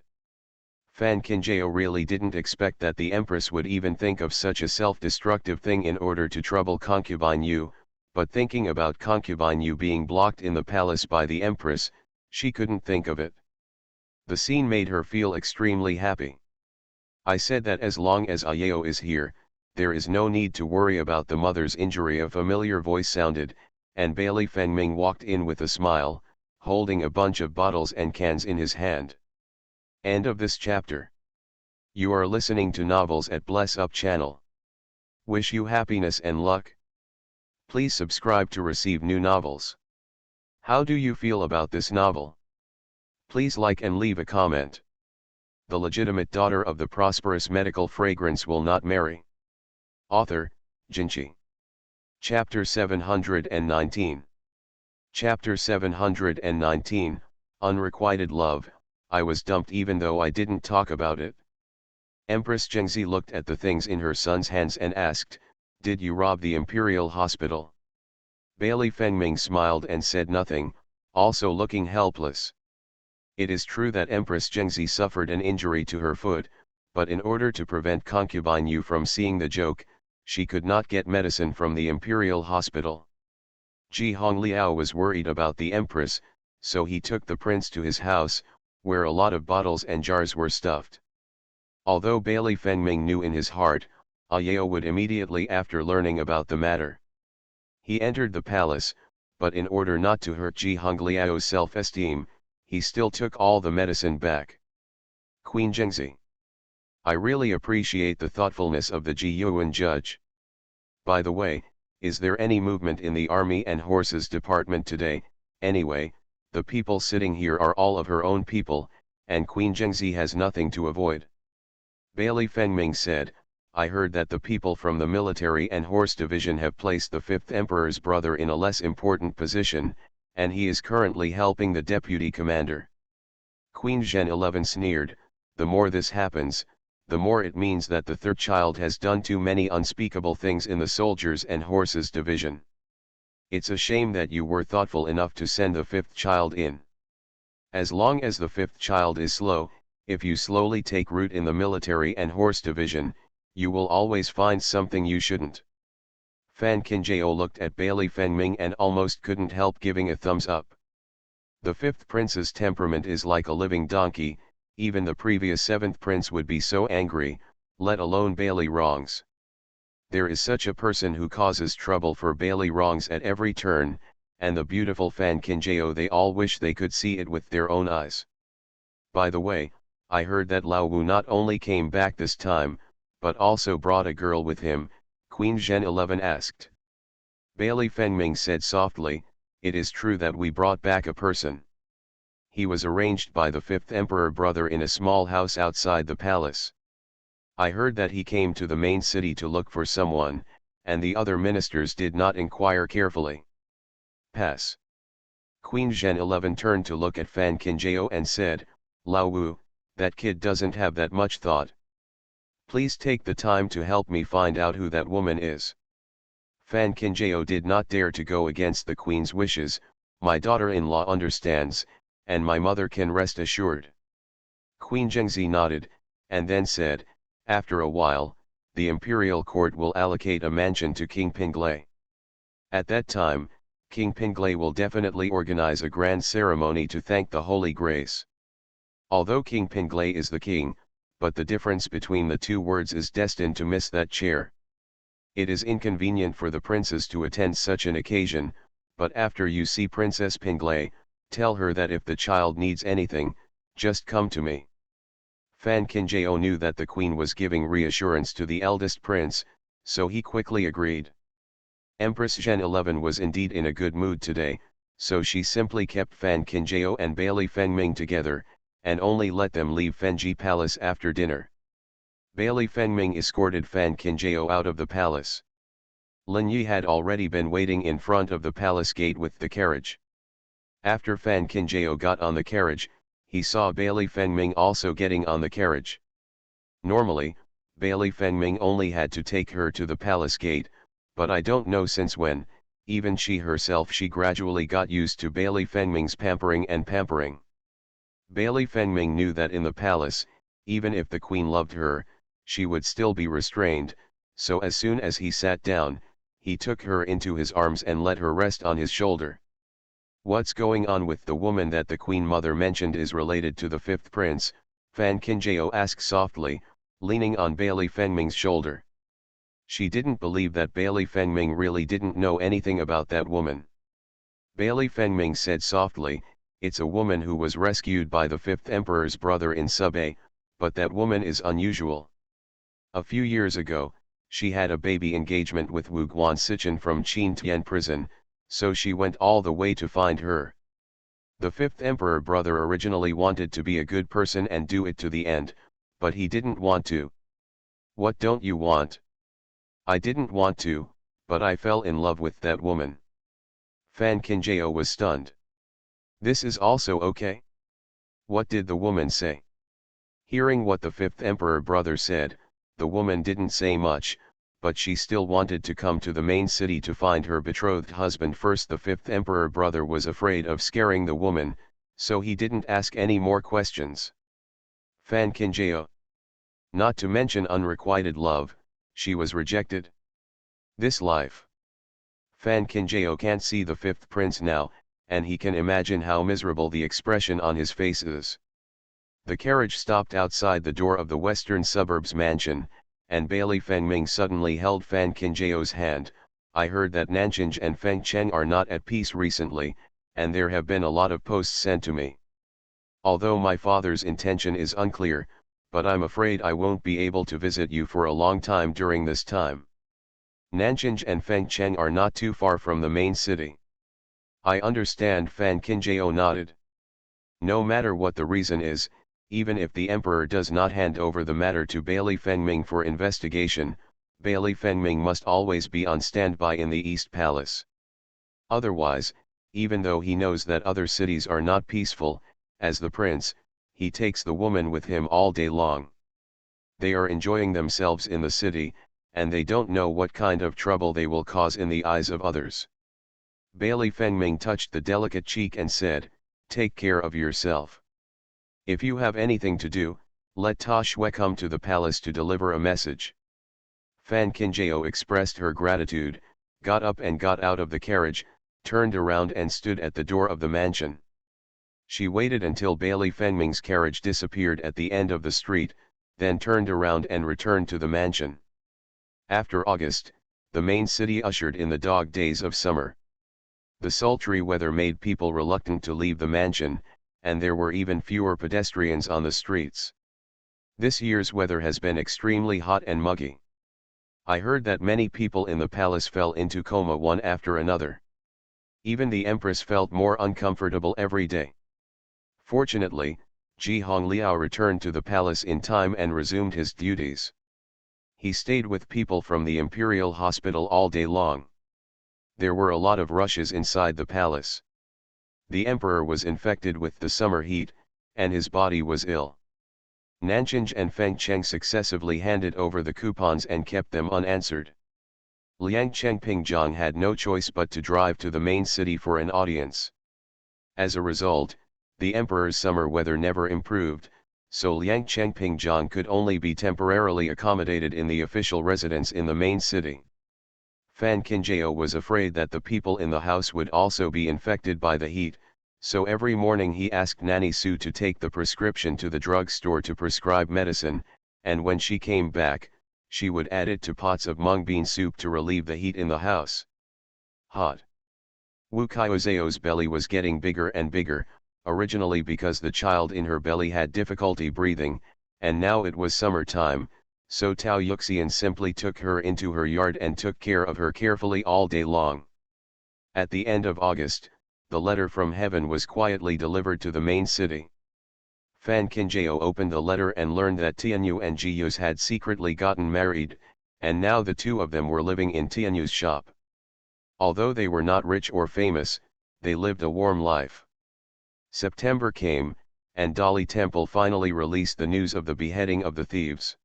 Fan Kinjao really didn't expect that the Empress would even think of such a self-destructive thing in order to trouble concubine Yu, but thinking about concubine Yu being blocked in the palace by the Empress, she couldn't think of it. The scene made her feel extremely happy. I said that as long as Ayao is here, there is no need to worry about the mother's injury. A familiar voice sounded, and Bailey Fengming walked in with a smile, holding a bunch of bottles and cans in his hand. End of this chapter. You are listening to Novels at Bless Up channel. Wish you happiness and luck. Please subscribe to receive new novels. How do you feel about this novel? Please like and leave a comment. The legitimate daughter of the prosperous medical fragrance will not marry. Author, Jinchi. Chapter 719. Chapter 719, Unrequited Love. I was dumped even though I didn't talk about it. Empress Zhengzi looked at the things in her son's hands and asked, "Did you rob the imperial hospital?" Bailey Fengming smiled and said nothing, also looking helpless. It is true that Empress Zhengzi suffered an injury to her foot, but in order to prevent concubine Yu from seeing the joke, she could not get medicine from the imperial hospital. Ji Hongliao was worried about the Empress, so he took the prince to his house, where a lot of bottles and jars were stuffed. Although Bailey Fengming knew in his heart, Ayao would immediately after learning about the matter. He entered the palace, but in order not to hurt Ji Hongliao's self-esteem, he still took all the medicine back. Queen Zhengzi. I really appreciate the thoughtfulness of the Ji Yuan judge. By the way, is there any movement in the army and horses department today? Anyway, the people sitting here are all of her own people, and Queen Zhengzi has nothing to avoid. Bailey Fengming said, I heard that the people from the military and horse division have placed the 5th emperor's brother in a less important position, and he is currently helping the deputy commander. Queen Zhen 11 sneered, the more this happens, the more it means that the third child has done too many unspeakable things in the soldiers and horses division. It's a shame that you were thoughtful enough to send the fifth child in. As long as the fifth child is slow, if you slowly take root in the military and horse division, you will always find something you shouldn't. Fan Qinjiao looked at Bailey Fengming and almost couldn't help giving a thumbs up. The fifth prince's temperament is like a living donkey, even the previous seventh prince would be so angry, let alone Bailey Rongs. There is such a person who causes trouble for Bailey Rongs at every turn, and the beautiful Fan Qinjiao, they all wish they could see it with their own eyes. By the way, I heard that Lao Wu not only came back this time, but also brought a girl with him, Queen Zhen 11 asked. Bailey Fengming said softly, it is true that we brought back a person. He was arranged by the fifth emperor brother in a small house outside the palace. I heard that he came to the main city to look for someone, and the other ministers did not inquire carefully. Pass. Queen Zhen 11 turned to look at Fan Qinjiao and said, Lao Wu, that kid doesn't have that much thought. Please take the time to help me find out who that woman is. Fan Qinjiao did not dare to go against the queen's wishes, my daughter-in-law understands, and my mother can rest assured. Queen Zhengzi nodded, and then said, after a while, the imperial court will allocate a mansion to King Pinglai. At that time, King Pinglai will definitely organize a grand ceremony to thank the Holy Grace. Although King Pinglai is the king, but the difference between the two words is destined to miss that chair. It is inconvenient for the princess to attend such an occasion, but after you see Princess Pinglai, tell her that if the child needs anything, just come to me. Fan Qinjiao knew that the queen was giving reassurance to the eldest prince, so he quickly agreed. Empress Zhen 11 was indeed in a good mood today, so she simply kept Fan Qinjiao and Bailey Fengming together, and only let them leave Fenji Palace after dinner. Bailey Fengming escorted Fan Qinjiao out of the palace. Lin Yi had already been waiting in front of the palace gate with the carriage. After Fan Qinjiao got on the carriage, he saw Bailey Fengming also getting on the carriage. Normally, Bailey Fengming only had to take her to the palace gate, but I don't know since when, even she herself she gradually got used to Bailey Fengming's pampering and pampering. Bailey Fengming knew that in the palace, even if the queen loved her, she would still be restrained, so as soon as he sat down, he took her into his arms and let her rest on his shoulder. What's going on with the woman that the queen mother mentioned is related to the fifth prince? Fan Qinjiao asked softly, leaning on Bailey Fengming's shoulder. She didn't believe that Bailey Fengming really didn't know anything about that woman. Bailey Fengming said softly, it's a woman who was rescued by the fifth emperor's brother in Subay, but that woman is unusual. A few years ago, she had a baby engagement with Wu Guansichan from Qintian prison, so she went all the way to find her. The fifth emperor brother originally wanted to be a good person and do it to the end, but he didn't want to. What don't you want? I didn't want to, but I fell in love with that woman. Fan Qinjiao was stunned. This is also okay? What did the woman say? Hearing what the fifth emperor brother said, the woman didn't say much, but she still wanted to come to the main city to find her betrothed husband first. The fifth emperor brother was afraid of scaring the woman, so he didn't ask any more questions. Fan Qinjiao. Not to mention unrequited love, she was rejected. This life. Fan Qinjiao can't see the fifth prince now, and he can imagine how miserable the expression on his face is. The carriage stopped outside the door of the western suburbs mansion, and Bailey Fengming suddenly held Fan Qinjiao's hand. I heard that Nanqing and Feng Cheng are not at peace recently, and there have been a lot of posts sent to me. Although my father's intention is unclear, but I'm afraid I won't be able to visit you for a long time during this time. Nanqing and Feng Cheng are not too far from the main city. I understand. Fan Qinjiao nodded. No matter what the reason is, even if the emperor does not hand over the matter to Bailey Fengming for investigation, Bailey Fengming must always be on standby in the East Palace. Otherwise, even though he knows that other cities are not peaceful. As the prince, he takes the woman with him all day long. They are enjoying themselves in the city, and they don't know what kind of trouble they will cause in the eyes of others. Bailey Fengming touched the delicate cheek and said, "Take care of yourself. If you have anything to do, let Ta Shui come to the palace to deliver a message." Fan Qinjiao expressed her gratitude, got up and got out of the carriage, turned around and stood at the door of the mansion. She waited until Bailey Fengming's carriage disappeared at the end of the street, then turned around and returned to the mansion. After August, the main city ushered in the dog days of summer. The sultry weather made people reluctant to leave the mansion, and there were even fewer pedestrians on the streets. This year's weather has been extremely hot and muggy. I heard that many people in the palace fell into coma one after another. Even the empress felt more uncomfortable every day. Fortunately, Ji Hongliao returned to the palace in time and resumed his duties. He stayed with people from the imperial hospital all day long. There were a lot of rushes inside the palace. The emperor was infected with the summer heat, and his body was ill. Nanqing and Feng Cheng successively handed over the coupons and kept them unanswered. Liang Chengpingjiang had no choice but to drive to the main city for an audience. As a result, the emperor's summer weather never improved, so Liang Chengpingjiang could only be temporarily accommodated in the official residence in the main city. Fan Qinjiao was afraid that the people in the house would also be infected by the heat, so every morning he asked Nanny Su to take the prescription to the drugstore to prescribe medicine, and when she came back, she would add it to pots of mung bean soup to relieve the heat in the house. Hot. Wu Qiuezao's belly was getting bigger and bigger, originally because the child in her belly had difficulty breathing, and now it was summertime, so Tao Yuxian simply took her into her yard and took care of her carefully all day long. At the end of August, the letter from heaven was quietly delivered to the main city. Fan Qinjiao opened the letter and learned that Tianyu and Jiyus had secretly gotten married, and now the two of them were living in Tianyu's shop. Although they were not rich or famous, they lived a warm life. September came, and Dali Temple finally released the news of the beheading of the thieves.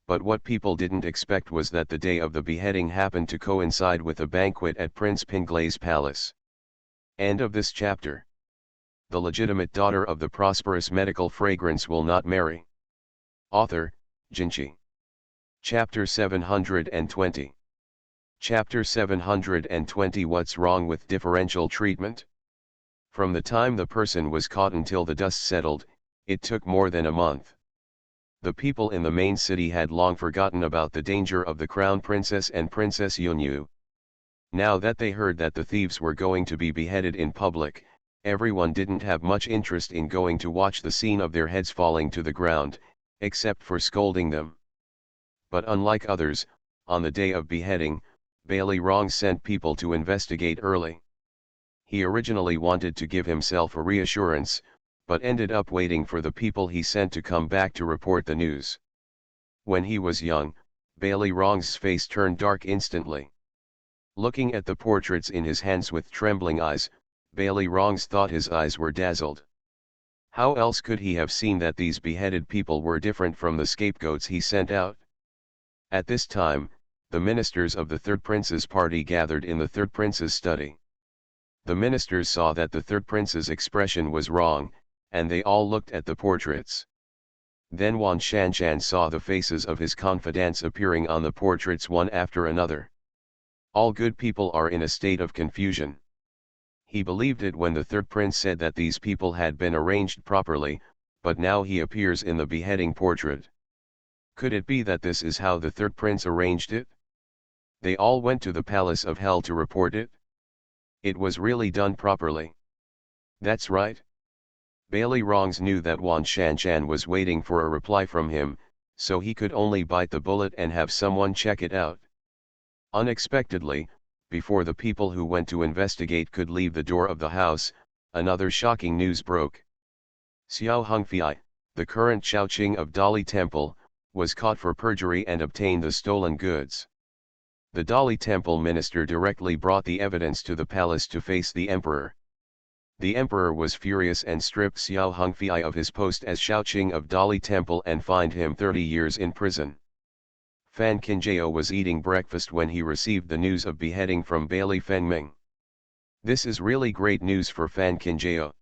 But what people didn't expect was that the day of the beheading happened to coincide with a banquet at Prince Pinglei's palace. End of this chapter. The legitimate daughter of the prosperous medical fragrance will not marry. Author, Jinchi. Chapter 720. Chapter 720. What's wrong with differential treatment? From the time the person was caught until the dust settled, it took more than a month. The people in the main city had long forgotten about the danger of the crown princess and Princess Yunyu. Now that they heard that the thieves were going to be beheaded in public, everyone didn't have much interest in going to watch the scene of their heads falling to the ground, except for scolding them. But unlike others, on the day of beheading, Bailey Rong sent people to investigate early. He originally wanted to give himself a reassurance, but ended up waiting for the people he sent to come back to report the news. When he was young, Bailey Rong's face turned dark instantly. Looking at the portraits in his hands with trembling eyes, Bailey Rongs thought his eyes were dazzled. How else could he have seen that these beheaded people were different from the scapegoats he sent out? At this time, the ministers of the Third Prince's party gathered in the Third Prince's study. The ministers saw that the Third Prince's expression was wrong, and they all looked at the portraits. Then Wan Shanshan saw the faces of his confidants appearing on the portraits one after another. All good people are in a state of confusion. He believed it when the Third Prince said that these people had been arranged properly, but now he appears in the beheading portrait. Could it be that this is how the Third Prince arranged it? They all went to the Palace of Hell to report it. It was really done properly. That's right. Bailey Rongs knew that Wan Shanshan was waiting for a reply from him, so he could only bite the bullet and have someone check it out. Unexpectedly, before the people who went to investigate could leave the door of the house, another shocking news broke. Xiao Hongfei, the current Shaoqing of Dali Temple, was caught for perjury and obtained the stolen goods. The Dali temple minister directly brought the evidence to the palace to face the emperor. The emperor was furious and stripped Xiao Hongfei of his post as Shaoqing of Dali temple and fined him 30 years in prison. Fan Qinjiao was eating breakfast when he received the news of beheading from Bailey Fengming. This is really great news for Fan Qinjiao.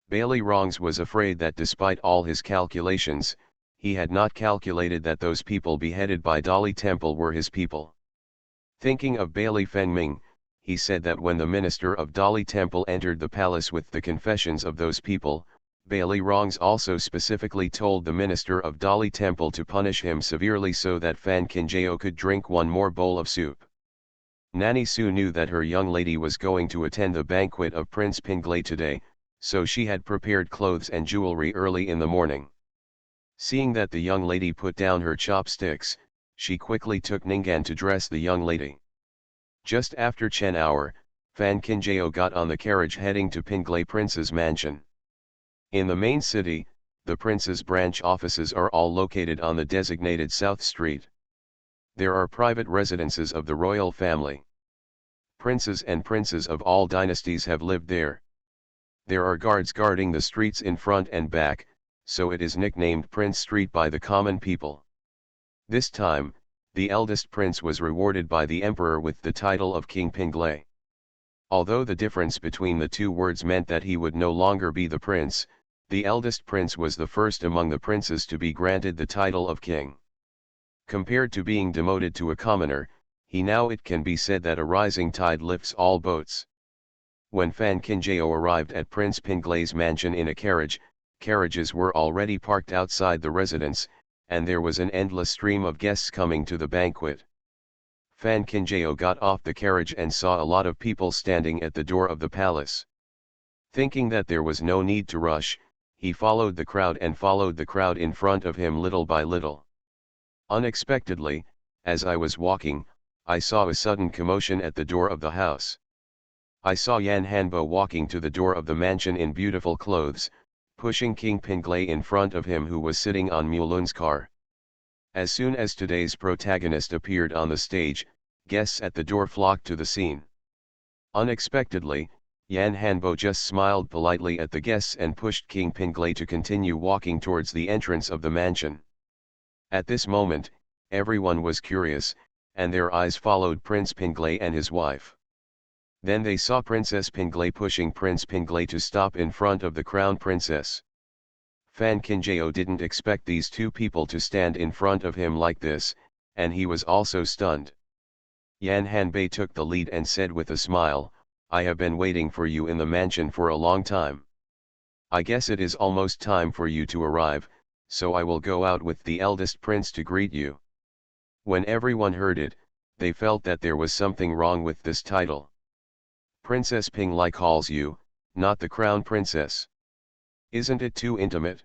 Bailey Rongs was afraid that despite all his calculations, he had not calculated that those people beheaded by Dali temple were his people. Thinking of Bailey Fengming, he said that when the minister of Dali temple entered the palace with the confessions of those people, Bailey Rongs also specifically told the minister of Dali temple to punish him severely so that Fan Qinjiao could drink one more bowl of soup. Nanny Su knew that her young lady was going to attend the banquet of Prince Pinglai today, so she had prepared clothes and jewelry early in the morning. Seeing that the young lady put down her chopsticks, she quickly took Ningguan to dress the young lady. Just after 10 hour, Fan Qinjiao got on the carriage heading to Pinglai Prince's mansion. In the main city, the prince's branch offices are all located on the designated South Street. There are private residences of the royal family. Princes and princes of all dynasties have lived there. There are guards guarding the streets in front and back, so it is nicknamed Prince Street by the common people. This time, the eldest prince was rewarded by the emperor with the title of King Pinglai. Although the difference between the two words meant that he would no longer be the prince, the eldest prince was the first among the princes to be granted the title of king. Compared to being demoted to a commoner, it can be said that a rising tide lifts all boats. When Fan Qinjiao arrived at Prince Pinglai's mansion in a carriage, carriages were already parked outside the residence, and there was an endless stream of guests coming to the banquet. Fan Qinjiao got off the carriage and saw a lot of people standing at the door of the palace. Thinking that there was no need to rush, he followed the crowd and followed the crowd in front of him little by little. Unexpectedly, as I was walking, I saw a sudden commotion at the door of the house. I saw Yan Hanbo walking to the door of the mansion in beautiful clothes, pushing King Pinglai in front of him who was sitting on Mulun's car. As soon as today's protagonist appeared on the stage, guests at the door flocked to the scene. Unexpectedly, Yan Hanbo just smiled politely at the guests and pushed King Pinglai to continue walking towards the entrance of the mansion. At this moment, everyone was curious, and their eyes followed Prince Pinglai and his wife. Then they saw Princess Pinglai pushing Prince Pinglai to stop in front of the crown princess. Fan Qinjiao didn't expect these two people to stand in front of him like this, and he was also stunned. Yan Hanbei took the lead and said with a smile, "I have been waiting for you in the mansion for a long time. I guess it is almost time for you to arrive, so I will go out with the eldest prince to greet you." When everyone heard it, they felt that there was something wrong with this title. Princess Pinglai calls you, not the crown princess. Isn't it too intimate?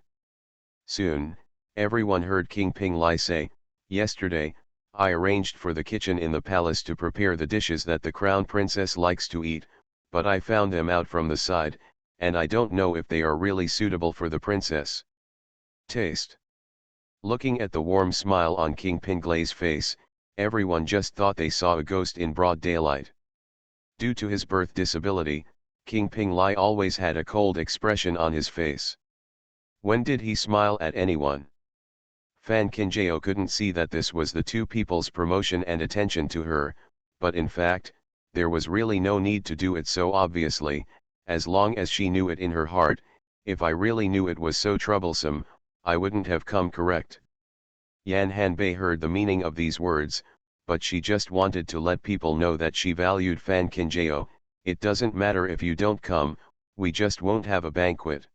Soon, everyone heard King Pinglai say, "Yesterday, I arranged for the kitchen in the palace to prepare the dishes that the crown princess likes to eat, but I found them out from the side, and I don't know if they are really suitable for the princess. Taste." Looking at the warm smile on King Pinglai's face, everyone just thought they saw a ghost in broad daylight. Due to his birth disability, King Pinglai always had a cold expression on his face. When did he smile at anyone? Fan Qinjiao couldn't see that this was the two people's promotion and attention to her, but in fact, there was really no need to do it so obviously, as long as she knew it in her heart. If I really knew it was so troublesome, I wouldn't have come, correct? Yan Hanbei heard the meaning of these words, but she just wanted to let people know that she valued Fan Qinjiao. "It doesn't matter if you don't come, we just won't have a banquet.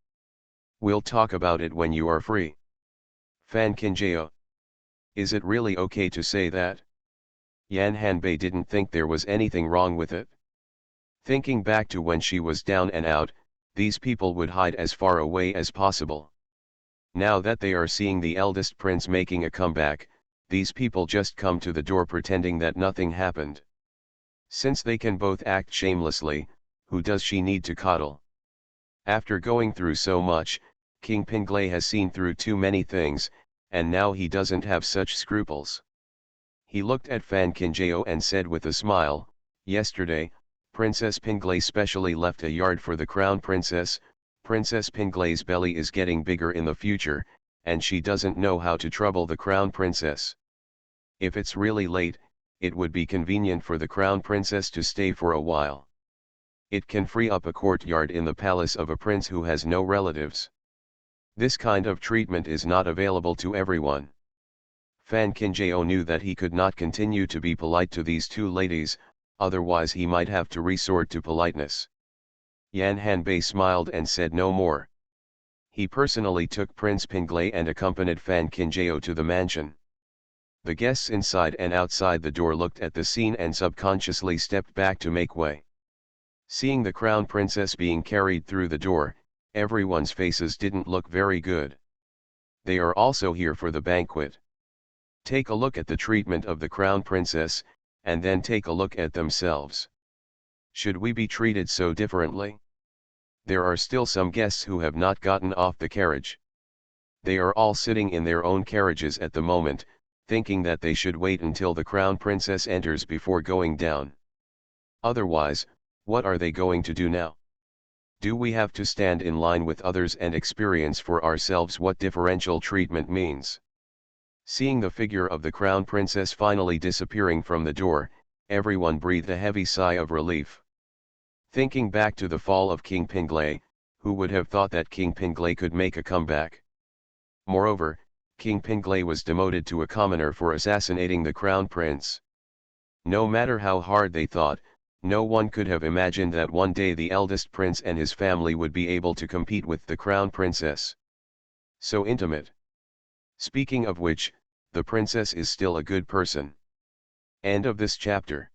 We'll talk about it when you are free." Fan Qinjiao. Is it really okay to say that? Yan Hanbei didn't think there was anything wrong with it. Thinking back to when she was down and out, these people would hide as far away as possible. Now that they are seeing the eldest prince making a comeback, these people just come to the door pretending that nothing happened. Since they can both act shamelessly, who does she need to coddle? After going through so much, King Pinglai has seen through too many things, and now he doesn't have such scruples. He looked at Fan Kinjao and said with a smile, "Yesterday, Princess Pinglay specially left a yard for the crown princess. Princess Pinglay's belly is getting bigger in the future, and she doesn't know how to trouble the crown princess. If it's really late, it would be convenient for the crown princess to stay for a while. It can free up a courtyard in the palace of a prince who has no relatives. This kind of treatment is not available to everyone." Fan Kinjao knew that he could not continue to be polite to these two ladies, otherwise he might have to resort to politeness. Yan Hanbei smiled and said no more. He personally took Prince Pinglay and accompanied Fan Kinjao to the mansion. The guests inside and outside the door looked at the scene and subconsciously stepped back to make way. Seeing the crown princess being carried through the door, everyone's faces didn't look very good. They are also here for the banquet. Take a look at the treatment of the crown princess, and then take a look at themselves. Should we be treated so differently? There are still some guests who have not gotten off the carriage. They are all sitting in their own carriages at the moment, thinking that they should wait until the crown princess enters before going down. Otherwise, what are they going to do now? Do we have to stand in line with others and experience for ourselves what differential treatment means? Seeing the figure of the crown princess finally disappearing from the door, everyone breathed a heavy sigh of relief. Thinking back to the fall of King Pinglay, who would have thought that King Pinglay could make a comeback? Moreover, King Pinglay was demoted to a commoner for assassinating the crown prince. No matter how hard they thought, no one could have imagined that one day the eldest prince and his family would be able to compete with the crown princess. So intimate. Speaking of which, the princess is still a good person. End of this chapter.